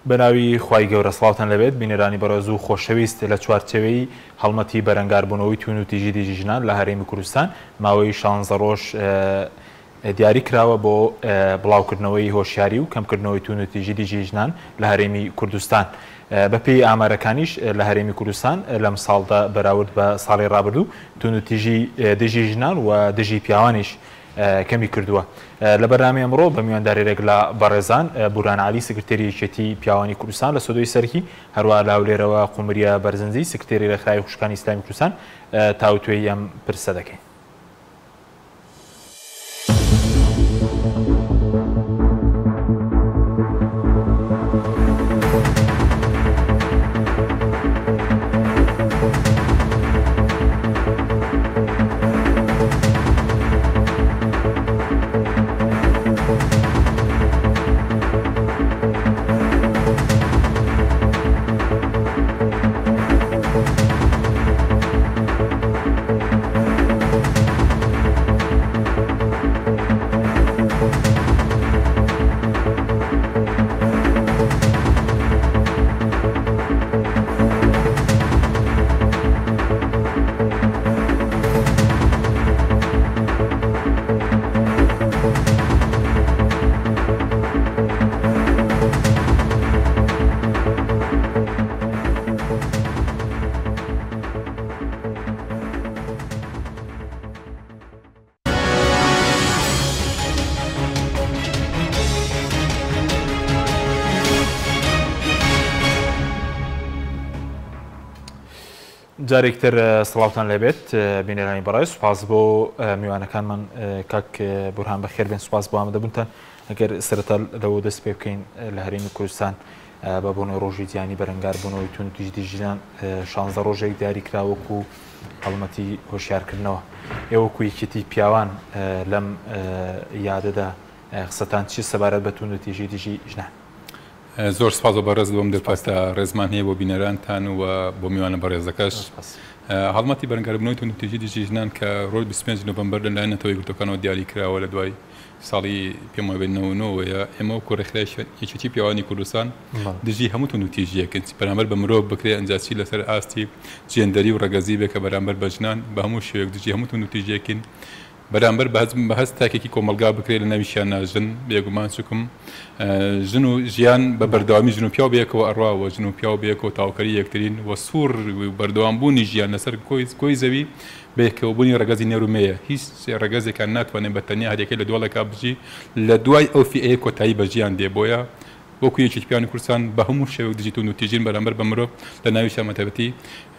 بەناوی خوای گەورە سڵاوتان لەبێت بینەرانی بەڕێز و خۆشەویست لە چوارچێوەی هەڵمەتی بەرەنگاربوونەوەی تون و تیژی دیژی ژنان لە هەرێمی کوردستان ماوەی 16 ڕۆژ دیاری کراوە بۆ بڵاوکردنەوەی هۆشیاری و کەمکردنەوەی تون و تیژی دیژی ژنان لە هەرێمی کوردستان. بەپێی ئامارەکانیش لە هەرێمی کوردستان لەم ساڵدا بەراورد بە ساڵی ڕابردوو تون و تیژی دژی ژنان و دژی پیاوانیش کەمی کردووە. لە بەرنامەی ئەمڕۆ بە میوانداریێک لە بەڕێزان بورهان عەلی سکرتێری یەکێتی پیاوانی کوردستان لە سەدۆی سەرکی هەروە لاولێرەوە قومریە بەرزنجی سکرتێری ڕێکخراوی خوشکانی ئیسلامی کوردستان تاوتوێی ئەم پرسە دەکەین. جارێکتر سڵاوتان لەبێت بینەرانی بەڕێز، سوپاس بۆ میوانەکانمان کاک بورهان بەخێر بێن، سوپاس بۆ ئامادەبوونتان. ئەگەر سەرەتا لەوە دەست پێ بکەین لە هەرێمی کوردستان بە بۆنەوەی ڕۆژی جیهانی بەرەنگاربوونەوەی تون و تیژی ژنان 16 ڕۆژێک دیاری کراوەکو هەڵمەتی هۆشیارکردنەوە. ئێوەکو یەکێتی پیاوان لەم یادەدا قسەتان چی سەبارەت بە تون و تیژی دیژی ژنان؟ زۆر سپاس بە بەڕێز بۆم دەرپاستا ڕێزمان هەیە بۆ بینەرانتان و بۆ میوانە بەڕێزەکەش. هەڵمەتی بەرەنگاربوونەوەی تون و تیژی دیژی ژنان کە ڕۆژ 25 نۆڤەمبەر لەلایەن نەتەوەی یەکگرتوەکانەوە دیاری کراوە لە دوای ساڵی پێم وایە 99ەوەیە ئێمە وەکو ڕێکخراوی یەکێتی پیاوانی کوردستان دژی هەموو تون و تیژیەکەن بەرامبەر بە مرۆڤ بکرێ ئەنجاسی لەسەر ئاستی جێندەری و ڕەگەزی بێ کە بەرامبەر بە ژنان بە هەموو شێوەیەک دژی هەموو تون و تیژیەکەن بەرامبەر بە هەست تاکێکی کۆمەلگا بکرێت لە ناویشیان ژن بێگومان چکم ژن و ژیان بە بەردەوامی ژن و پیاو بەیەکەوە ئەڕواوە ژن و پیاو بەیەکەوە تاوکەری یەکترین وە سوور بەردەوامبوونی ژیان لەسەر کۆی زەوی بەیەکەوەبوونی ڕەگەزی نێرومەیە. هیچ ڕەگەزێکان ناتوانێت بە تەنیا هەرێکەی لە دووەڵێکا بژی لە دوای ئەو فئەیە کۆتایی بە ژیان دێ. بۆیە وەکو یەکێتی پیاوانی کوردستان بە هەموو شێوەیەک دژی تون و تیژین بەرامبەر بە مرۆڤ لە ناویشیان مەتەبەتی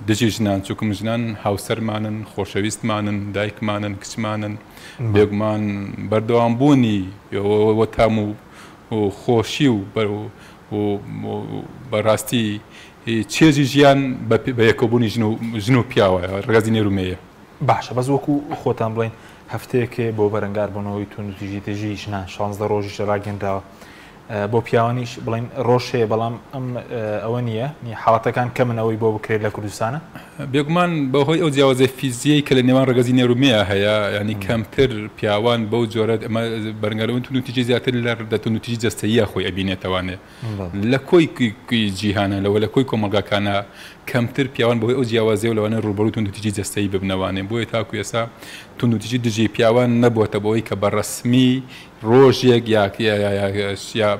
دژی ژنان چووکم ژنان هاوسەرمانن، خۆشەویستمانن، دایکمانن، کچمانن، بێگومان بەردەوامبوونی وەتام و خۆشی و بەڕاستی چێژی ژیان بە یەکەوبوونی ژن و پیاوە ڕگەزی نێرومەیە. باشە بەس وەکو خۆتان بڵێن هەفتەیەکێ بۆ بەرەنگاربوونەوەی تون و تیژی دژی ژنان 16 ڕۆژیش ڕاگەندراوە. بۆ پیاوانیش بڵین ڕۆژێ بەڵام ئەم ئەوە نییە حاڵەتەکان کەمنەوەی بۆ بکرێت لە کوردستانە. بێگومان بەهۆی ئەو جیاوازە فیزیەی کە لە نێوان ڕگەزی نێرومەیە هەیە، ینی کەمتر پیاوان بەو جۆرە ئەمە بەرەنگاربوون تون و تیژی زیاتر لە دەتون و تیژی جەستەییە خۆی ئەبینێتەوانێ لە کۆی جیهانە لەوە لە کۆی کۆمەلگاکانە کەمتر پیاوان بەهۆی ئەو جیاوازەیە و لەوانە ڕوبەڕووی تون و تیژی جەستەیی ببنەوانێ. بۆیە تاکو ئێستا تون و تیژی دژی پیاوان نەبووەتە بەوەی کە بەڕەسمی ڕۆژێک یا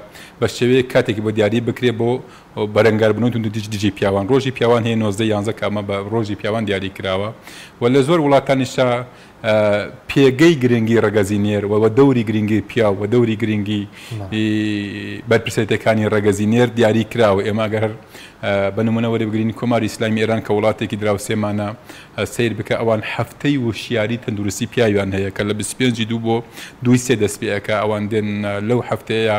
بە شێوەیە کاتێکی بۆ دیاری بکرێت بۆ بەرەنگاربوونەوەی تون و تیژی دژی پیاوان. ڕۆژی پیاوان هەیە 19 کامە بە ڕۆژی پیاوان دیاری کراوە و لە زۆر وڵاتانیشا پێگەی گرنگی ڕەگەزی نێر و دەوری گرنگی پیاو و دەوری گرنگی بەرپرسێتەکانی ڕەگەزی نێر دیاری کراوە. ئێمە گەر بە نمونە وەرەبگرین کۆماری ئیسلامی ئێران کە وڵاتێکی دراوسێمانە سیر بکە ئەوان هەفتەی وشیاری تەندروستی پیاویان هەیە کە لە 25 دوو بۆ 2 دەست پێەکە ئەوان دێن لەو هەفتەیە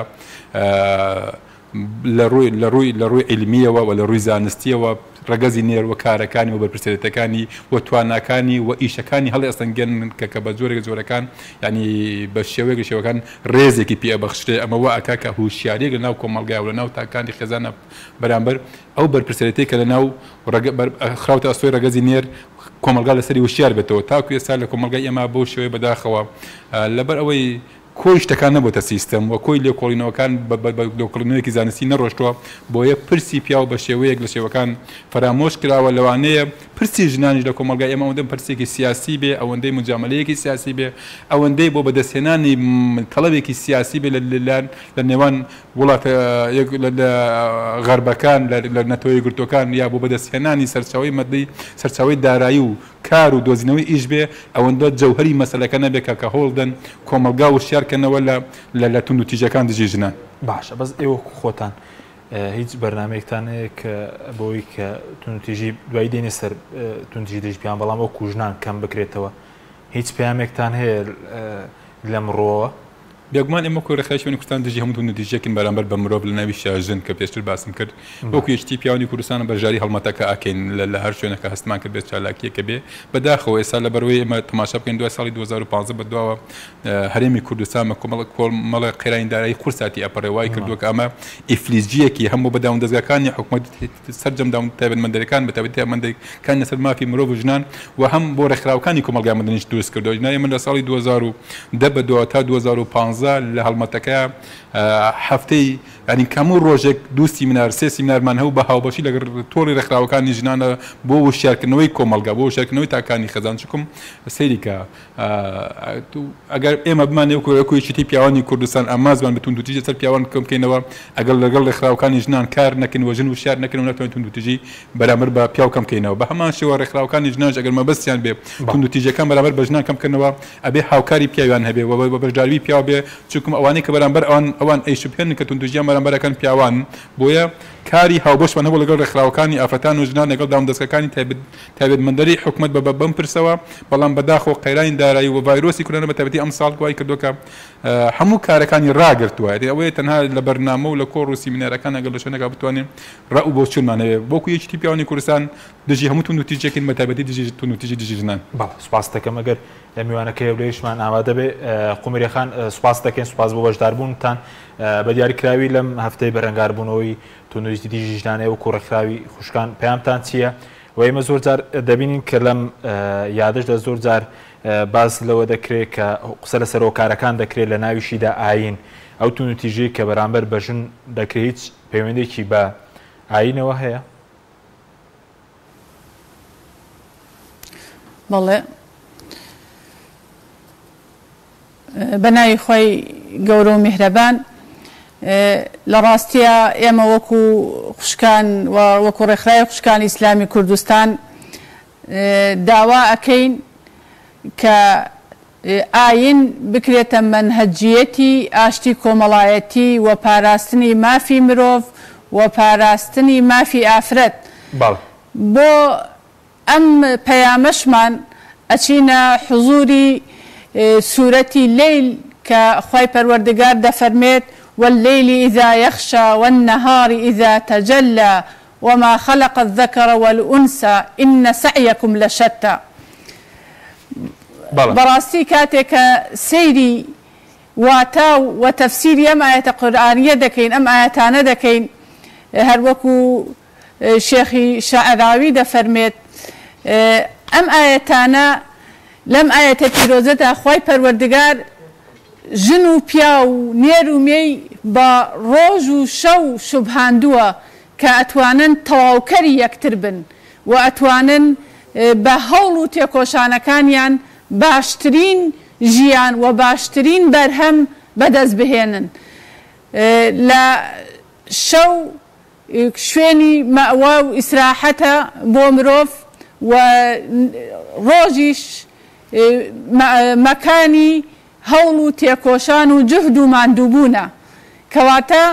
لە ڕووی علمیەوە و لە ڕووی زانستیەوە ڕەگەزی نێر و کارەکانی و بەرپرسێتەکانی و تواناکانی و ئیشەکانی هەڵی ئەستەنگەن کە بە جۆرەکان ینی بە شێوەیەک شێوەکان ڕێزێکی پێبەخشرێ. ئەمە وا ئەکا کە هوشیارێک لە ناو کۆمەڵگایە و لە ناو تاکانی خێزانە بەرامبەر ئەو بەرپرسێتی کە لە ناو خراوتە ئەستۆی ڕەگەزی نێر کۆمەلگا لەسەری وشیار بێتەوە. تاکو ئێستا لە کۆمەلگای ئێمە بۆ شێوەیە بەداخەوە لەبەر ئەوەی کۆی شتەکان نەبووتە سیستەم و کۆی لێکۆڵینەوەکان لێکۆڵینەوەیەکی زانستی نەڕۆشتووە بۆیە پرسی پیا و بە شێوەیەک لە شێوەکان فرامۆش کراوە لەوانەیە پرسی ژنانیش لە کۆمەلگای ئێمە ئەوەندەم پرسێکی سیاسی بێ ئەوەندەی مجاملەیەکی سیاسی بێ ئەوەندەی بۆ بەدەستهێنانی تەڵەبێکی سیاسی بێ لە نێوان وڵاتە غەربەکان لە نەتەوەی گرتوەکان یا بۆ بەدەستهێنانی سەرچاوی مەدەی سەرچاوی دارایی و کار و دۆزینەوەی ئیش بێ ئەوەندە جەوهەری مەسەلەکە نەبێت کە هۆڵدەن کۆمەلگا وشیارکەنەوە لە تونند و تیژەکان دژی ژنان. باشە بەس ئێوە خۆتان هیچ بەرنمەیەکتان هەیە کە بۆی کە تونتیژی دوای دێنێ سەر تونتیژی دژ پیان بەڵام ئەو کوژنان کەم بکرێتەوە هیچ پامێکتان هەیە لە مرۆوە؟ بێگومان ئێمە کۆرەخای شوێنی کوردستان دژی هەموو تونتیژێکین بەرامبەر بە مرۆڤ لە ناوی شاژن کە پێشتر باسم کرد وەکو یەکتی پیاوانی کوردستان بەژاری هەڵمەتەکە ئاکەین لە هەر شوێنەکە هەستمان کرد بێت چالاکیەکە بێ بەداخەوە ئێستا لە بەروەی ئێمە تەماشا بکەین دوای ساڵی 2015 بەدواوە هەرێمی کوردستان کۆمەڵە قێرایندارایی قورساتی ئەپەڕێوای کردووە کە ئەمە ئیفلیزجیەکی هەموو بەداون دەستگاکانی حکوومەت سەرجەم داون تایبەتمەندەکان بە تایبەتمەندەکان لەسەر مافی مرۆڤ و ژنان و هەم بۆ ڕێکخراوەکانی کۆمەلگای مەدەنیش دروست کردەوە ژنای من لە ساڵی 2010 بەدوا تا 2015 لە هەڵمەتەکە هەفتەی ینی کەموو ڕۆژێک دوو سیمینار سێ سیمینارمان هەبوو بە هاوبەشی لەگەڵ تۆڵی ڕێکخراوەکانی ژنانە بۆ وشیارکردنەوەی کۆمەلگا بۆ وشیارکردنەوەی تاکانی خەزان چکم سەیریکە ئەگەر ئێمە بمانێ وەکویەکی پیاوانی کوردستان ئامازمان بە توندوتیژی سەر پیاوان کەم بکەینەوە ئەگەر لەگەڵ ڕێکخراوەکانی ژنان کار نەکەن و ژن وشیار نەکەن و ناتوانین توندوتیژی بەرامبەر بە پیاو کەم بکەینەوە بە هەمان شێوە ڕێکخراوەکانی ژنانش ئەگەر مەبەستیان بێ توندوتیژەکان بەرامبەر بە ژنان کەمکردنەوە ئەبێ هاوکاری پیاویان هەبێ و بەشداروی پیاو بێ چونکە ئەوانەی کە بەرامبەر ئەوان ئەیشوبهێن کە توندوتیژیان بەرامبەرەکان پیاوان بۆیە کاری هاوبەشمان هەبوو لەگەڵ ڕێکخراوەکانی ئافرەتان و ژنان لەگەڵ دامدەستەکانی تایبەتمەندەری حکوومەت بەم پرسەوە بەڵام بەداخەوە قەیرانی دارایی و ڤایرۆسی کۆرۆنا بە تایبەتی ئەم ساڵ گوای کردووە هەموو کارەکانی ڕاگرتووە ئەوەیە تەنها لە بەرنامە و لە کۆڕ و سیمینارەکان ئەگەر لە شوێنێکا بتوانین ڕەو بۆ چونمانەوێ بۆکو یەکتی پیاوانی کوردستان دژی هەموو توندوتیژێکین بە تایبەتی دژی توندوتیژی دژی ژنان. سوپاس دەکەم ئەگەر لە میوانەکە هێولێشمان ئامادە بێ قومریخان سوپاس دەکەین سوپاس بۆ بەشداربوونتان بە دیاریکراوی لەم هەفتەی بەرەنگاربوونەوەی توندوتیژی ژنانەیە و کوڕەکراوی خوشکان پەیامتان چییە؟ و ئێمە زۆر جار دەبینین کە لەم یادەشدا زۆر جار باز لەوە دەکرێت کە قسە لە سەرۆکارەکان دەکرێت لە ناویشیدا ئاین ئەو توندوتیژی کە بەرامبەر بەژن دەکرێت هیچ پەیوەندێکی بە ئاینەوە هەیە؟ بەڵێ بەناوی خۆی گەورە و میهرەبان لە ڕاستیە ئێمە وەکو خوشکان و وەکو ڕێکخراوی خوشکانی ئیسلامی کوردستان داوا ئەکەین کە ئاین بکرێتە مەنهەجیەتی ئاشتی کۆمەڵایەتی و پاراستنی مافی مرۆڤ و پاراستنی مافی ئافرەت بۆ ئەم پەیامەشمان ئەچینە حضوری سورەتی لەیل کە خوای پەروەردگار دەفەرمێت والليل إذا يخشى والنهار إذا تجلى وما خلق الذكر والأنثى إن سعيكم لشتى. براستي كاتك سيري واتا وتفسير أم آية قرآنية دكين أم آياتان دكين هروكو شيخي شاعراوي دفرميت أم آياتانا لم آية تيروزة أخوي پروردگار ژن و پیا و نێر و مێی بە ڕۆژ و شەو شوبهاندووە کە ئەتوانن تەواوکەری یەکتر بن و ئەتوانن بە هەوڵ و تێکۆشانەکانیان باشترین ژیان و باشترین بەرهەم بەدەست بهێنن لە شەو شوێنی مەئوا و ئیسراحەتە بۆ مرۆڤ و ڕۆژیش مەکانی هەوڵ و تێکۆشان و جهد و ماندووبوونە کەواتە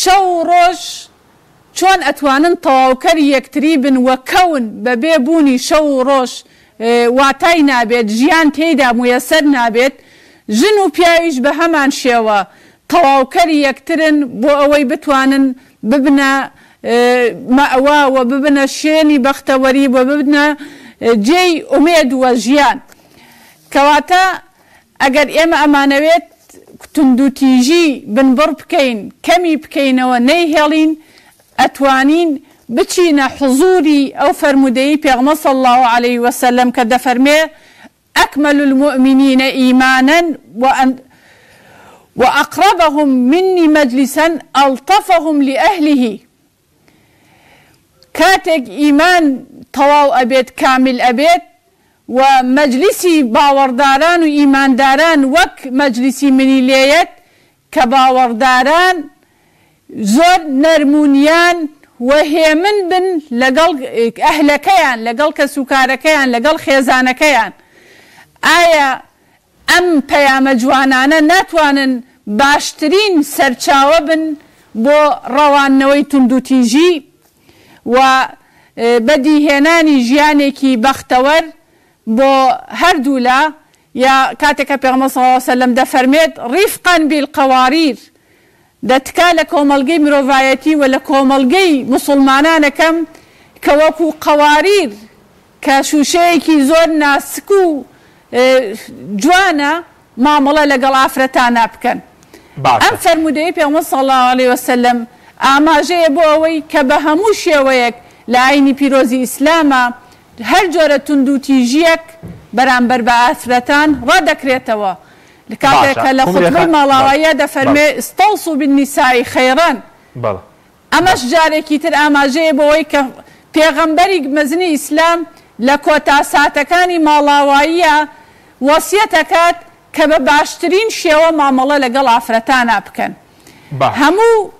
شەو و ڕۆژ چۆن ئەتوانن تەواوکەری یەکتری بن وە کەون بە بێبوونی شەو و ڕۆژ واتای نابێت ژیان تێیدا مویەسەر نابێت ژن و پیاویش بە هەمان شێوە تەواوکەری یەکترن بۆ ئەوەی بتوانن ببنە مەئوا و ببنە شوێنی بەختەوەری و ببنە جێی ئومێد وە ژیان کەواتە ئەگەر ئێمە ئەمانەوێت توندوتیژی بنبڕ بکەین کەمی بکەینەوە نەیهێڵین ئەتوانین بچینە حضوری ئەو فەرمودەی پێغەمبەر صلی الله عليه وسلم کە دەفەرمێ ئەکمەل المؤمنین ئیمانەن وأقربهم مني مجلسا ألطفهم لأهله. كاتك إيمان تواو أبيت كامل أبيت ومجلسي باورداران وإيمان داران وك مجلسي مني ليت كباورداران زور نرمونيان وهي من بن لقل أهلكيان لقل كسوكاركيان لقل خيزانكيان. آية أم بيام جوانانا ناتوانن باشترين سرچاوة بن بو روان نوي تندوتيجي و بدي هناني جيانيكي بختور بو هردولا يا كاتك بيغمبر صلى الله عليه وسلم دا فرميت رفقا بالقوارير دا تكالا كومالجي مروفايتي ولا كومالجي مسلمانانا كم كوكو قوارير كشوشيكي زورنا سكو جوانا معاملة لقل عفرتانا بكن. أم فرمودي بيغمبر صلى الله عليه وسلم أما جيبو أوي كبهموش يويك لعيني بيروزي إسلاما هر جورة تندوتيجيك برانبر بعفرتان ردك ريتوا لكاتك لخطبة مالاوية دا فرمي استوصوا بالنساء خيرا. أماش جاري كتر أما جيبو أوي كبيغمبري مزني إسلام لكوتا ساتكاني مالاوية وصيتكات كبباشترين شيوا معاملة لقل عفرتانا بكن. همو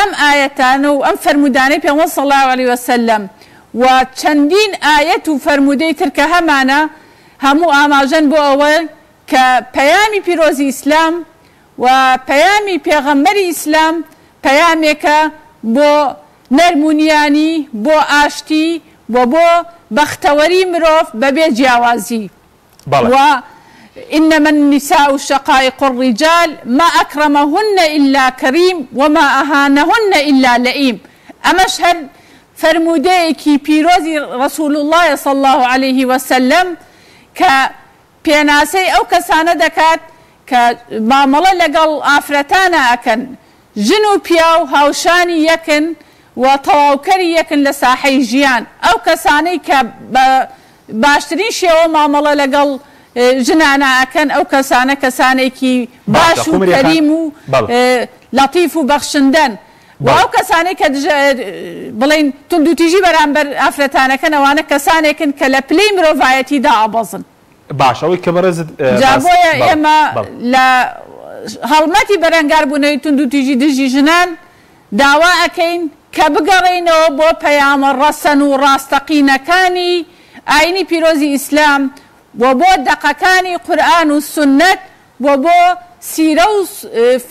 أم آيتان وأم فرموداني بيغمبر صلى الله عليه وسلم وچندين آية فرمودي تركها معنا همو آماجن بو أول كبيامي بيروزي إسلام وبيامي بيغمبري إسلام بيامي بو نرمونياني بو آشتي وبو بختوري مروف ببي جاوازي. إنما النساء شقائق الرجال ما أكرمهن إلا كريم وما أهانهن إلا لئيم. أمشهد فرموديكي بيروزي رسول الله صلى الله عليه وسلم كبيناسي أو كسانة دكات كمعاملة لقل آفرتانا أكن جنو بياو هاوشاني يكن وطواوكري يكن لساحي جيان أو كساني كباشترين شيو معاملة لقل جنانا أكن أو كسانة كي باشو كريمو لطيفو بخشندن وأو كساني بلين تندو تيجي برامبر أفرتانا كان وانا كساني كن كلابلي مروفايتي دا أبازن باش أوي كبرز جابويا إما لا هالماتي برانقار بوني تندو تيجي دجي جنان داوا أكين كبقرينو بو بيام الرسن وراستقين كاني عيني بيروزي إسلام وبو دقكاني قرآن والسنة وبو سيرو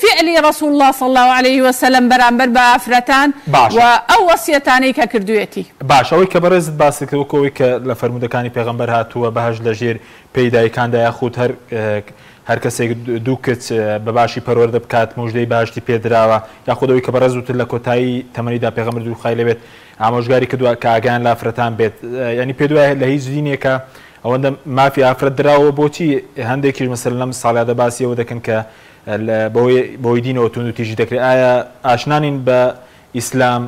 فعل رسول الله صلى الله عليه وسلم برامبر بافرتان وأو وصيتاني ككردويتي باش أوي كبرز باسك وكوي كلفرمودكاني پیغمبر هاتوا بهج لجير پیدای كان دا ياخود هر کەسێک دوو کچ بەباشی پەروەردە بکات موژدەی باشتی پێدراوە یاخود ئەوەی کە بەڕێزوتر لە کۆتایی تەمەنیدا پێغەمبەر دووخای لەبێت ئامۆژگاری کردووە کە ئاگیان لە ئافرەتان بێت ینی پێ دوایە لە هیچ دینێکە ئەوەندە مافی ئافرەت دراوە بۆچی هەندێکیش مەسەلەن لەم ساڵیادا باسی ئەوە دەکەن کە بۆی دینەوە تونند و تیژی دەکرێت ئایا ئاشنانین بە ئیسلام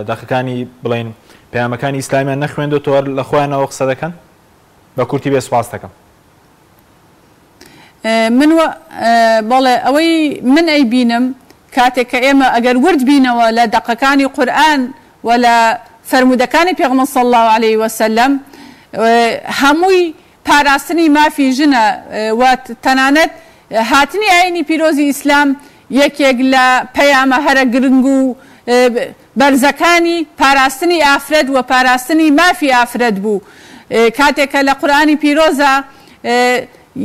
دەقەکانی بڵێن پەیامەکانی ئیسلامیان نەخوێندوتەوە لە خۆیانەوە قسە دەکەن بە کورتی بێ سواس دەکەم من بەڵێ ئەوەی من ئەی بینم کاتێک کە ئێمە ئەگەر ورد بینەوە لە دەقەکانی قورئان و لە فەرمودەکانی پێغەمبەر صلی الله عليه وسلم هەمووی پاراستنی مافی ژنە و تەنانەت هاتنی ئاینی پیرۆزی ئیسلام یەکێک لە پەیامە هەرە گرنگ و بەرزەکانی پاراستنی ئافرەت و پاراستنی مافی ئافرەت بوو کاتێکە لە قورئانی پیرۆزە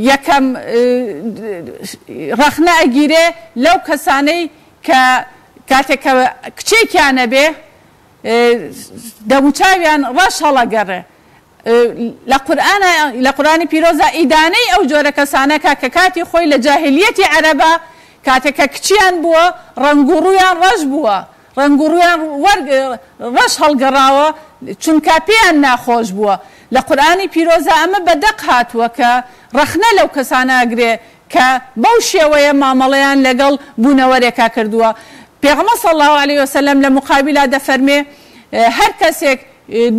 یەکەم ڕەخنە ئەگیرێ لەو کەسانەی کە کاتێک کە کچێکیانە بێ دەموچاویان ڕەش هەڵەگەڕێ لە قورئانی پیرۆزە ئیدانەی ئەو جۆرە کەسانەکە کە کاتی خۆی لە جاهلیەتی عەرەبە کاتێک کە کچیان بووە ڕەنگ و ڕوویان ڕەش بووە ڕەنگ و ڕوویان ڕەش هەڵگەڕاوە چونکە پێیان ناخۆش بووە لە قورئانی پیرۆزە ئەمە بەدەق هاتووە کە ڕەخنە لەو کەسانە ئەگرێ کە بەو شێوەیە مامەڵەیان لەگەڵ بوونەوەرێکا کردووە پێغەمبەر صلی الله عليه وسلم لە مقابلا دەفەرمێ هەر کەسێک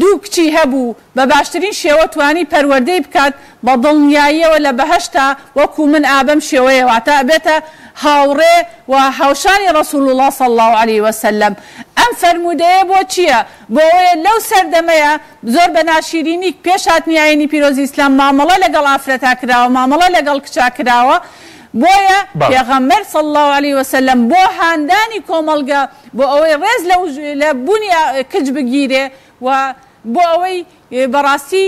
دوو کچی هەبوو بە باشترین شێوە توانی پەروەردەی بکات بە دڵنیاییەوە لە بەهەشتا وەکو من ئابەم شێوەیەوە تا بێتە هاوڕێ و هاوشانی ڕەسوول الله صلی الله عليه وسلم. ئەم فەرمودەیە بۆ چییە؟ بۆ ئەوەیە لەو سەردەمەیە زۆر بە ناشیرینی پێش هاتنی ئاینی پیرۆزی ئیسلام مامەڵە لەگەڵ ئافرەتا کراوە، مامەڵە لەگەڵ کچا کراوە. بۆیە پێغەمبەر صلی الله عليه وسلم بۆ هاندانی کۆمەڵگە بۆ ئەوەی ڕێز لە بوونی کچ بگیرێ و بۆ ئەوەی بەڕاستی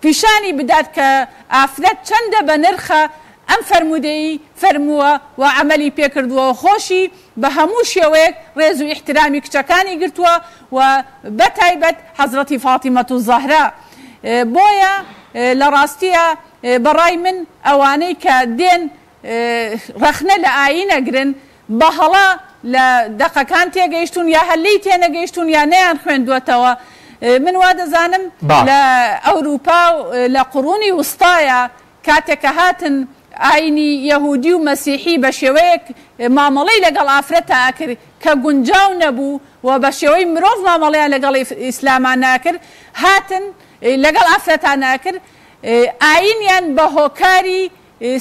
پیشانی بدات کە ئافرەت چەندە بە نرخە ئەم فەرمودەی فەرمووە و عەمەلی پێکردووە خۆشی بە هەموو شێوەیەک ڕێز و ئیحترامی کچەکانی گرتووە و بەتایبەت حەزرەتی فاتیمەت الزەهرا. بۆیە لە ڕاستیە بەڕای من ئەوانەی کە دێن ڕەخنە لە ئاینەگرن بە هەڵا لە دەقەکان تێگەیشتون یا هەلەی تێنەگەیشتون یا نەیان خوێندووەتەوە. من وا دەزانم لە ئەوروپا لە قڕوونی وستایە کاتێکە هاتن ئاینی یەهودی و مەسیحی بە شێوەیەک مامەڵەی لەگەڵ ئافرەتە ئاکرد کە گونجاو نەبوو و بە شێوەی مرۆڤ مامەڵەیان لەگەڵ ئیسلامان ناکرد، هاتن لەگەڵ ئافرەتان ناکرد، ئاینیان بە هۆکاری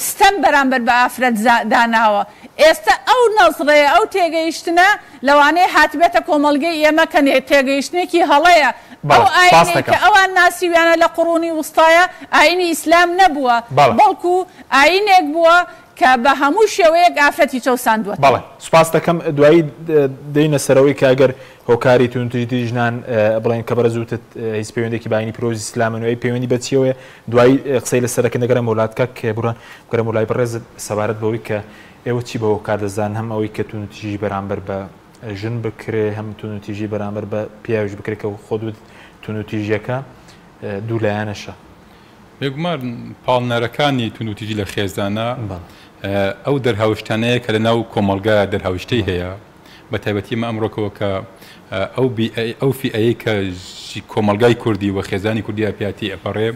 ستەم بەرامبەر بە ئافرەت داناوە. ئێستا ئەو نەزڕەیە ئەو تێگەیشتنە لەوانەیە هاتبێتە کۆمەڵگەی ئێمە کە تێگەیشتنێکی هەڵەیە. ئەو ئاینێک کە ئەوان ناسیویانە لە قڕوونی وستایە ئاینی ئیسلام نەبووە، بەڵکو ئاینێک بووە کە بە هەموو شێوەیەک ئافرەتی چەوساندووە. بەڵێ سوپاس دەکەم. دوایی دەینە سەرەوەی کە ئەگەر هۆکاری تونتیژی ژنان بڵێن کە بەرەزوتت هیچ پەیوەندێکی باینی پیرۆزی ئیسلامەوەی پەیوەندی بەچیەوە دوایی قسەی لەسەرەکە نەگەرە وڵاتکە کە بڕان گەرە وڵای بەڕێزت سەبارەت بەوەی کە ئێوە چی بەوە کار دەزان هەم ئەوەی کە تونتیژی بەرامبەر بە ژن بکرێ هەم تونتیژی بەرامبەر بە پیاویش بکرێت کە خۆت تونوتیژیەکە دوو لایەنەشە. بێگومان پاڵنەرەکانی تونوتیژی لە خێزانە ئەو دەرهاوشتانەیە کە لە ناو کۆمەڵگە دەرهاوشتەی هەیە بە تایبەتی مە ئەمڕۆکەوە کە ئەو فئەیە کە کۆمەڵگای کوردی و خێزانی کوردی ئاپیاتی ئەپەڕێ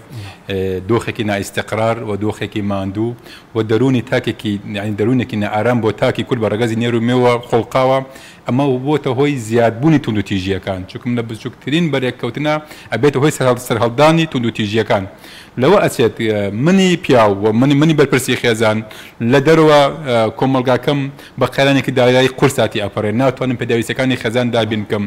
دۆخێکی نائیستیقرار و دۆخێکی ماندوو و دەرونی تاکێکی دەرونێکی نەئارام بۆ تاکی کورد بە ڕەگەزی نێر و مێوە خۆڵقاوە ئەمە بۆتە هۆی زیادبوونی تونوتیژیەکان چونکم لە بچووکترین بەرێککەوتنە ئەبێتە هۆی سەرهەڵدانی تونوتیژیەکان. لەوە ئەچێت منی پیاو و منی بەرپرسی خێزان لە دەرەوە کۆمەڵگاکەم بە قەرانێکی دارایی قورساتی ئەپەڕێ ناتوانم پێداویستەکانی خێزان دابین بکەم،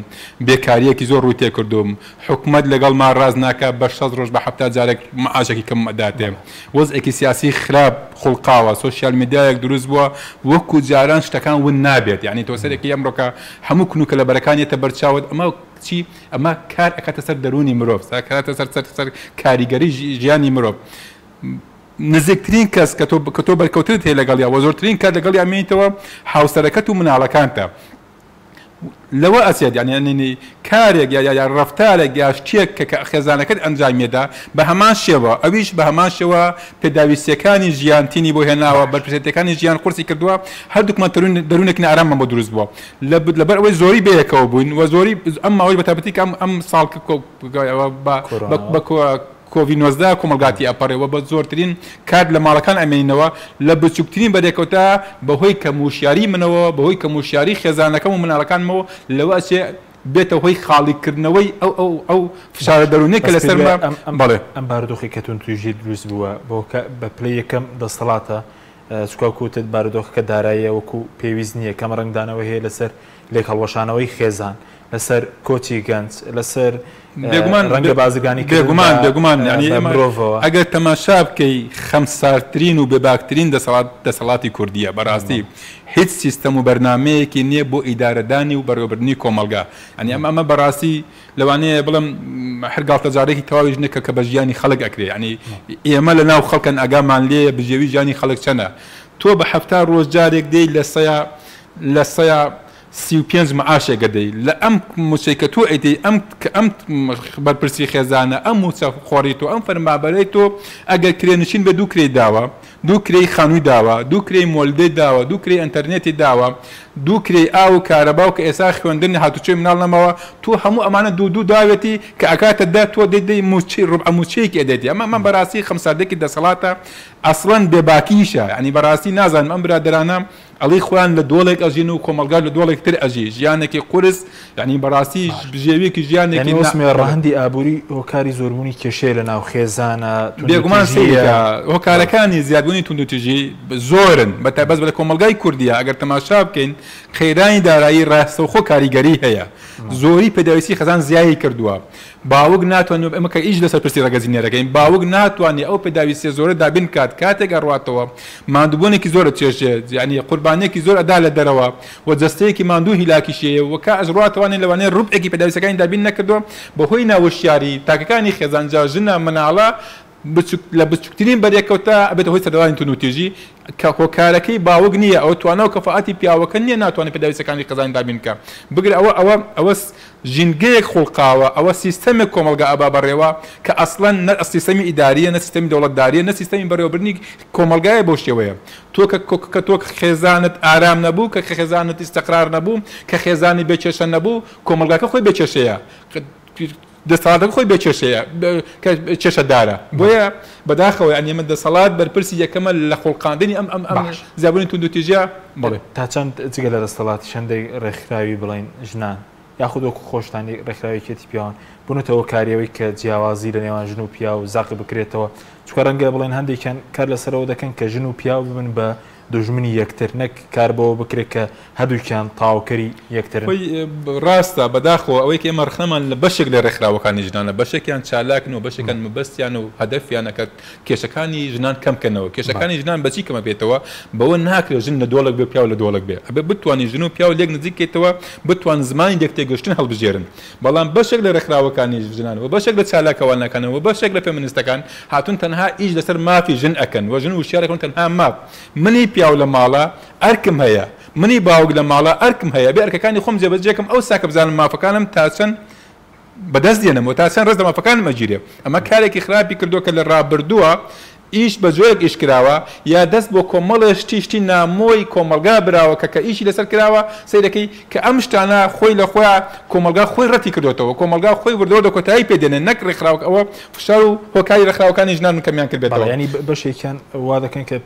بێکاریەکی زۆر ڕووی تێکردوم، حکومەت لەگەڵ ما ڕاز ناکە بە 6 ڕۆژ بە 70 جارێک معاشێکی کەم ئەداتێ، وەزعێکی سیاسی خراپ خوڵقاوە، سۆشیال میدیایەک دروست بووە وەکو جاران شتەکان ون نابێت، یعنی تۆ سەرێکی ئەمڕۆکە هەموو کنوکە لە بەرەکانیەتە بەرچاوت ئەمە چی ئەمە کار ئەکاتە سەر دەرونی مرۆڤ، کاتە سەر کاریگەری ژیانی مرۆڤ. نزیکترین کەس کە تۆ بەرکەوتت هەیە لەگەڵیا و زۆرترین کار لەگەڵ ئەمێنیتەوە هاوسەرەکەت و مناڵەکانتە. لەوە ئەسێت یعنی کارێک یا ڕەفتارێک یا شتێک کە خێزانەکەت ئەنجامێدا بە هەمان شێوە ئەویش بە هەمان شێوە پێداویستیەکانی ژیانتینی بۆ هێناوە بەرپرسێتەکانی ژیان قورسی کردووە هەردووکمان دەرونێک نەئاراممان بۆ دروست بووە لەبەر ئەوەی زۆری بەیەکەوە بووین و زۆری ئەم ماوەی بە تایبەتی کە ئەم ساڵ کۆڤید-19 کۆمەڵگاتی ئەپەڕێەوە بە زۆرترین کار لە ماڵەکان ئەمێنینەوە لە بچووکترین بەرێکەوتە بەهۆی کەموشیاری منەوە بەهۆی کەموشیاری خێزانەکەم و مناڵەکانمەوە لەوە ئەچێ بێتە هۆی خاڵیکردنەوەی ئەو فشارە دەرونەی کە لەسەرمە. بەڵێ ئەم بارودۆخی کە تونتیژی دروست بووە بۆ بە پلەی یەکەم دەسەڵاتە چکاوکوتت بارودۆخەکە داراییە وەکو پێویست نییە کەم ڕنگدانەوە هەیە لەسەر لێک هەڵوەشانەوەی خێزان لەسەر کۆچی گەنج لەسەر ڕەنگە بازرگانی بێگومان ئەگەر تەماشا بکەی خەمسارترین و بێباکترین دەسەڵاتی کوردیە بەڕاستی هیچ سیستەم و بەرنامەیەکی نییە بۆ ئیدارەدانی و بەڕێوەبردنی کۆمەڵگا. ئەنی ئەمە بەڕاستی لەوانەیە بڵم هەرگاڵتە جارێکی تەواویش نەکە کە بە ژیانی خەڵک ئەکرێ، ینی ئێمە لە ناو خەڵکن ئەگامان لێ بژێوی ژیانی خەڵک چەنە. تۆ بە 70 ڕۆژ جارێک دەی لە سەیە 35 معاشێک دەی لە ئەم موچەیکە تۆ ئەیدەی ئەم بەرپرسی خێزانە ئەم موچە خۆڕی تۆ ئەم فەرمابەرەی تۆ ئەگەر کرێنشین بە دوو کرێ داوە، دوو کرێی خانووی داوە، دوو کرێی مۆلدەی داوە، دوو کرێی ئەنتەرنێتی داوە، دوو کرێی ئاو و کارەبا و کە ئێستا خوێندنی هاتوچۆی مناڵ نەمەوە تۆ هەموو ئەمانە دوو داوێتی کە ئەکاتە دا تۆ دەی ڕوبع موچەیەکی ئەدەیتی. ئەمە بەڕاستی خەمساردێکی دەسەڵاتە ئەسڵەن بێباکیشە، ینی بەڕاستی نازانم ئەم برادرانە ئەڵی خۆیان لە دۆڵێک ئەژین و کۆمەلگا لە دۆڵێک تر ئەژی ژیانێکی قورس یعنی بەڕاستی بژێوێکی ژیانێکی وسمێ ڕەهەندی ئابووری هۆکاری زۆربوونی کێشەیە لە ناو خێزانە بێگومان هۆکارەکانی زیادبوونی توندوتیژی زۆرن بە تایبەت بە لە کۆمەلگای کوردیە ئەگەر تەماشا بکەین خێرانی دارایی ڕاستەوخۆ کاریگەری هەیە زۆری پێداویستی خەزان زیایی کردووە باوک ناتوانێت ئەمە کە ئیش لەسەر پرسی ڕەگەزینێرەکەین باوک ناتوانێت ئەو پێداویستیە زۆرە دابین کاتێک ئەڕاتەوە ماندووبوونێکی زۆرە چێژێت یعنی قوربانێکی زۆر ئەدا لە دەرەوە و جەستەیەکی ماندوو هیلاکیشەیە وەکە ئەژڕاتوانێت لەوانەیە ڕوبێکی پێداویستەکانی دابین نەکردووە بەهۆی ناوەشیاری تاکەکانی خێزانجا ژنە مناڵە لە بچووکترین بەرێکەوتە ئەبێتە هۆی سەردەوانی توندوتیژی کە هۆکارەکەی باوک نییە ئەو توانە و کەفاعەتی پیاوەکە نییە ناتوانێت پێداویستەکانی خێزانی دابین بکە بگرە ئەوە ژینگەیەک خوڵقاوە ئەوە سیستەمێک کۆمەلگا ئەبا بەڕێوە کە ئەسڵەن نە سیستەمی ئیداریە نە سیستەمی دەوڵەتداریە نە سیستەمی بەڕێوەبرنی کۆمەلگایە بۆ شێوەیە تۆ کە خێزانت ئارام نەبوو کە خێزانت ئیستەقرار نەبوو کە خێزانی بێکێشە نەبوو کۆمەلگاکە خۆی بێکێشەیە دەسەڵاتەکە خۆی بێکێشەیە کێشەدارە بۆیە بەداخەوە ئەنیمە دەسەڵات بەرپرسی یەکەمە لە خۆڵقاندنی ئەم زیابوونی توندوتیژە بڵێ تا چەند جگە لە دەسەڵاتی شەندەی ڕێکخراوی بڵین ژنان یاخود وەکو خۆشتانی ڕێکخراوێکێتی پیاوان بوونەتەوە کاریەوەی کە جیاوازی لە نێوان ژن و پیا و زاقی بکرێتەوە چکە ڕەنگە بڵێن هەندێکیان کار لەسەرەوە دەکەن کە ژن و پیا ببن بە دژمنی یەکتر نەک کار بەوە بکرێت کە هەردووکیان تاواکەری یەکترن ڕاستە بەداخەوە ئەوەی کە ئێمە ڕخنەمان لە بەشێک لە ڕێکخراوەکانی ژنانە بەشێکیان چالاکن و بەشێکان مەبەستیان و هەدەفیانەکە کێشەکانی ژنان کەمکەنەوە کێشەکانی ژنان بەچی کەمە بێتەوە بەوە ناکرێت ژن لە دۆڵک بێ پیا و لە دۆڵک بێ ئەبێ بتوانین ژن و پیا و لێک نزیکێتەوە بتوان زمانی یەکتێگەشتن هەڵبژێرن بەڵام بەشێک لە ڕێکخراوەکانی ژنانەوە بەشێک لە چالاکەوانەکانەوە بەشێک لە فێمینیستەکان هاتون تەنها ئیش لەسەر مافی ژن ئەکەن و ژن وشیارەکەن تەنها ماف منی پیا و لە ماڵە ئەرکم هەیە منی باوک لە ماڵە ئەرکم هەیە بێ ئەرکەکانی خۆم جێبەجێکم ئەو ساکە بزانم مافەکانم تا چەند بەدەست دێنم تا چەند ڕێز لە مافەکانم ئەگیرێ ئەمە کارێکی خراپی کردو کە لە ڕابردووە ئیش بە جۆرێک ئیش کراوە یا دەست بۆ کۆمەڵێ شتی نامۆی کۆمەلگا براوە کە ئیشی لەسەر کراوە سەیرەکەی کە ئەم شتانە خۆی لە خۆیان کۆمەلگا خۆی ڕەتی کردوێتەوە کۆمەلگا خۆی وردەوە لە کۆتایی پێدێنێن نەک ڕێکخراوە ئەوە فشار و هۆکاری ڕێکخراوەکانی ژنان کەمیان کردێتەوە ینی بەشێکیان وا دەکەن کە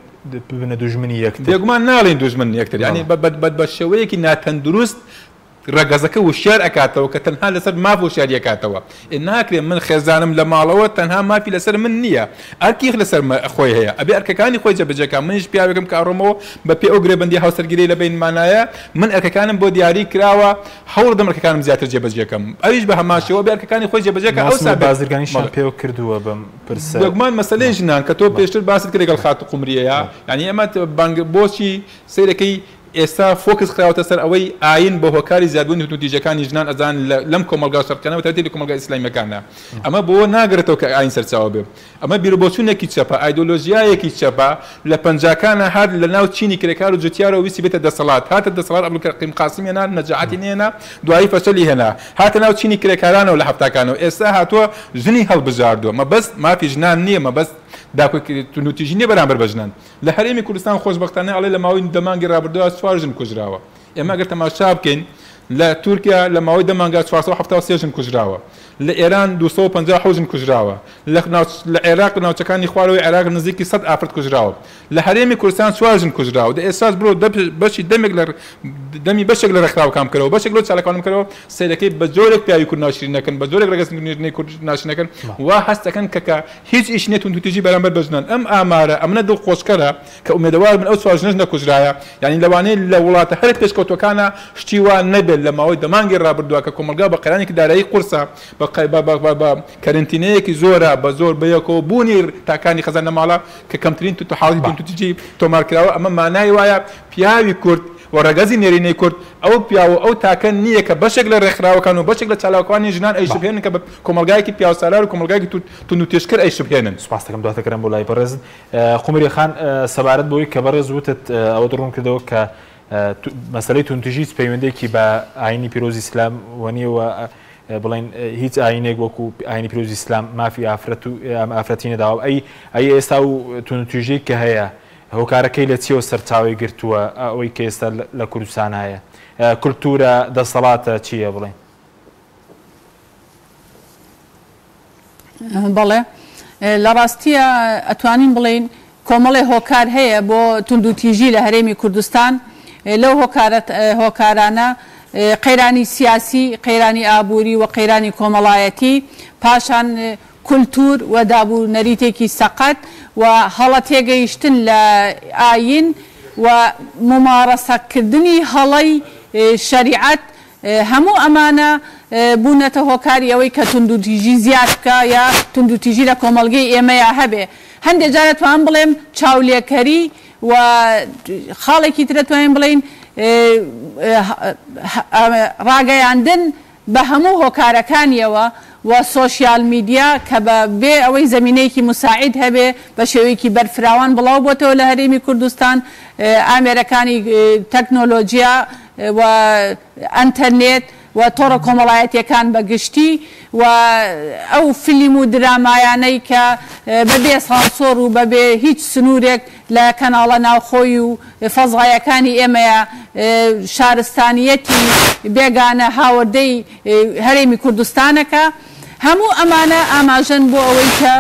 ببنە دوژمنی یەکتر بێگومان ناڵێن دوژمن یەکتر ینی بە شێوەیەکی ناتەندروست ڕگەزەکە وشیار ئەکاتەوە کە تەنها لەسەر ماف وشیار یەکاتەوە ناکرێت من خێزانم لە ماڵەوە تەنها مافی لەسەر من نییە ئەرکیخ لەسەر خۆی هەیە ئەبێ ئەرکەکانی خۆی جەبەجێکە منش پیاوێکم کاڕۆمەوە بە پێ ئەو گرێبەندی هاوسەرگیری لە بینمانایە من ئەرکەکانم بۆ دیاری کراوە هەوڵ دەم ئەرکەکانم زیاتر جێبەجێکەم ئەویش بە هەماشەوە بێ ئەرکەکانی خۆی جێبەجێکە ئەو بازرگانیشان پێوە کردووە بەم پرسە دەگومان مەسەلەی ژنان کە تۆ پێشتر باست کرد لەگەڵ خات و قومریەیە یعنی ئەمە بۆچی سەیرەکەی ئێستا فۆکس خراوەتە سەر ئەوەی ئاین بە هۆکاری زیادبوونی توندوتیژەکانی ژنان ئەزان لەم کۆمەلگا شەڕکردنەوە تا تێی کۆمەلگای ئیسلامیەکانە ئەمە بۆ ناگرێتەوە کە ئاین سەرچاوە بێ ئەمە بیرۆبۆچوونێکی چەپە ئایدۆلۆژیایەکی چەپە لە پەنجاکانە هات لە ناو چینی کرێکار و جوتیارەوە ویستی بێتە دەسەڵات هاتە دەسەڵات عەبدولکەریم قاسم هێنا نەجاعەتی نێنا دوایی فەشەلی هێنا هاتە ناو چینی کرێکارانەوە لە هەفتاکانەوە ئێستا هاتووە ژنی هەڵبژاردووە مەبەست مافی ژنان نییە مەبەست توندوتیژی نییە بەرامبەر بە ژنان لە هەرێمی کوردستان خۆشبەختانە ئەڵێ لە ماوەی دەمانگی ڕابردووە 4 ژن کوژراوە ئێمە ئەگەر تەماشا بکەین لە تورکیا لە ماوەی دەمانگا 473 ژن کوژراوە لە ئێران 250 ژن کوژراوە لە عێراق ناوچەکانی خوارەوەی عێراق نزیکی 100 ئافرەت کوژراوە لە هەرێمی کوردستان 4 ژن کوژراوە دە ئێساس بڕۆ بەشی دەمی بەشێک لە ڕێکخراوەکان کەرەوە بەشێک لە چالاکانم کەرەوە سەیرەکەی بە جۆرێک پیاوی کورد ناشرین نەکەن بە جۆرێک ڕێگەزینی کورد ناشرین نەکەن وا هەستەکەن کە هیچ ئیش نێت توندوتیژی بەرامبەر بە ژنان ئەم ئامارە ئەمنە دڵخۆشکەرە کە ئومێدەوار من ئەو 4 ژنە نەکوژرایە یعنی لەوانەیە لە وڵاتە هەر پێشکەوتەکانە شتی وا نەبێت لە ماوەی دەمانگی ڕابردووە کە کۆمەلگا بە قەرانێکی دارایی قورسە بە کەرنتینەیەکی زۆرە بە زۆر بەیەکەوە بوونی تاکانی خەزان لە ماڵە کە کەمترین حاڵی توندوتیژی تۆمارکراوە ئەمە مانای وایە پیاوی کورد و ڕەگەزی نێرینەی کورد ئەو پیاوە ئەو تاکە نییە کە بەشێک لە ڕێکخراوەکان و بەشێک لە چالاکانی ژنان ئەیشبهێنن کە بە کۆمەلگایەکی پیاوسالار و کۆمەلگایەکی توندوتێشکەر ئەیشبهێنن. سوپاس دەکەم دواتەکەم بۆ لای بەڕێز قومری خان سەبارەت بۆی کە بەڕێز وتت ئەوە دڕوون کردەوە کە مەسەلەی توندوتیژی پەیوەندێکی بە ئاینی پیرۆزی ئیسلام وەنیەوە بڵین هیچ ئاینێک وەکو ئاینی پیرۆزی ئیسلام مافی ئافرەتی نەداوە ئەی ئێستا و توندوتیژی کە هەیە هۆکارەکەی لە چیەوە سەرچاوی گرتووە ئەوەی کە ئێستا لە کوردستان هەیە کولتورە دەسەڵاتە چییە بڵێن؟ بەڵێ لە ڕاستیە ئەتوانین بڵین کۆمەڵی هۆکار هەیە بۆ توندوتیژی لە هەرێمی کوردستان لەو هۆکارانە قەیرانی سیاسی، قەیرانی ئابووری و قەیرانی کۆمەڵایەتی، پاشان کولتور و دابوونەریتێکی سەقەت و هەڵە تێگەیشتن لە ئاین و ممارەسەکردنی هەڵەی شەریعەت، هەموو ئەمانە بوونەتە هۆکاری ئەوەی کە توندوتیژی زیاد بکە یا توندوتیژی لە کۆمەڵگەی ئێمەیە هەبێ. هەندێک جارە توان بڵێم چاولێکەری و خاڵێکی ترە توانین بڵین ڕاگەیاندن بە هەموو هۆکارەکانیەوە و سۆشیال میدیا کە بێ ئەوەی زمینەیەکی مساعید هەبێ بە شێوەیەکی بەرفراوان بڵاو بۆتەوە لە هەرێمی کوردستان، ئامێرەکانی تەکنۆلۆژیا و ئەنتەرنێت و تۆڕە کۆمەڵایەتیەکان بەگشتی و ئەو فیلم و درامایانەی کە بەبێ سانسۆر و بەبێ هیچ سنوورێک لە کەناڵە ناوخۆی و فەزایەکانی ئێمەیە شارستانیەتی بێگانە هاوردەی هەرێمی کوردستانەکە، هەموو ئەمانە ئاماژەن بۆ ئەوەی کە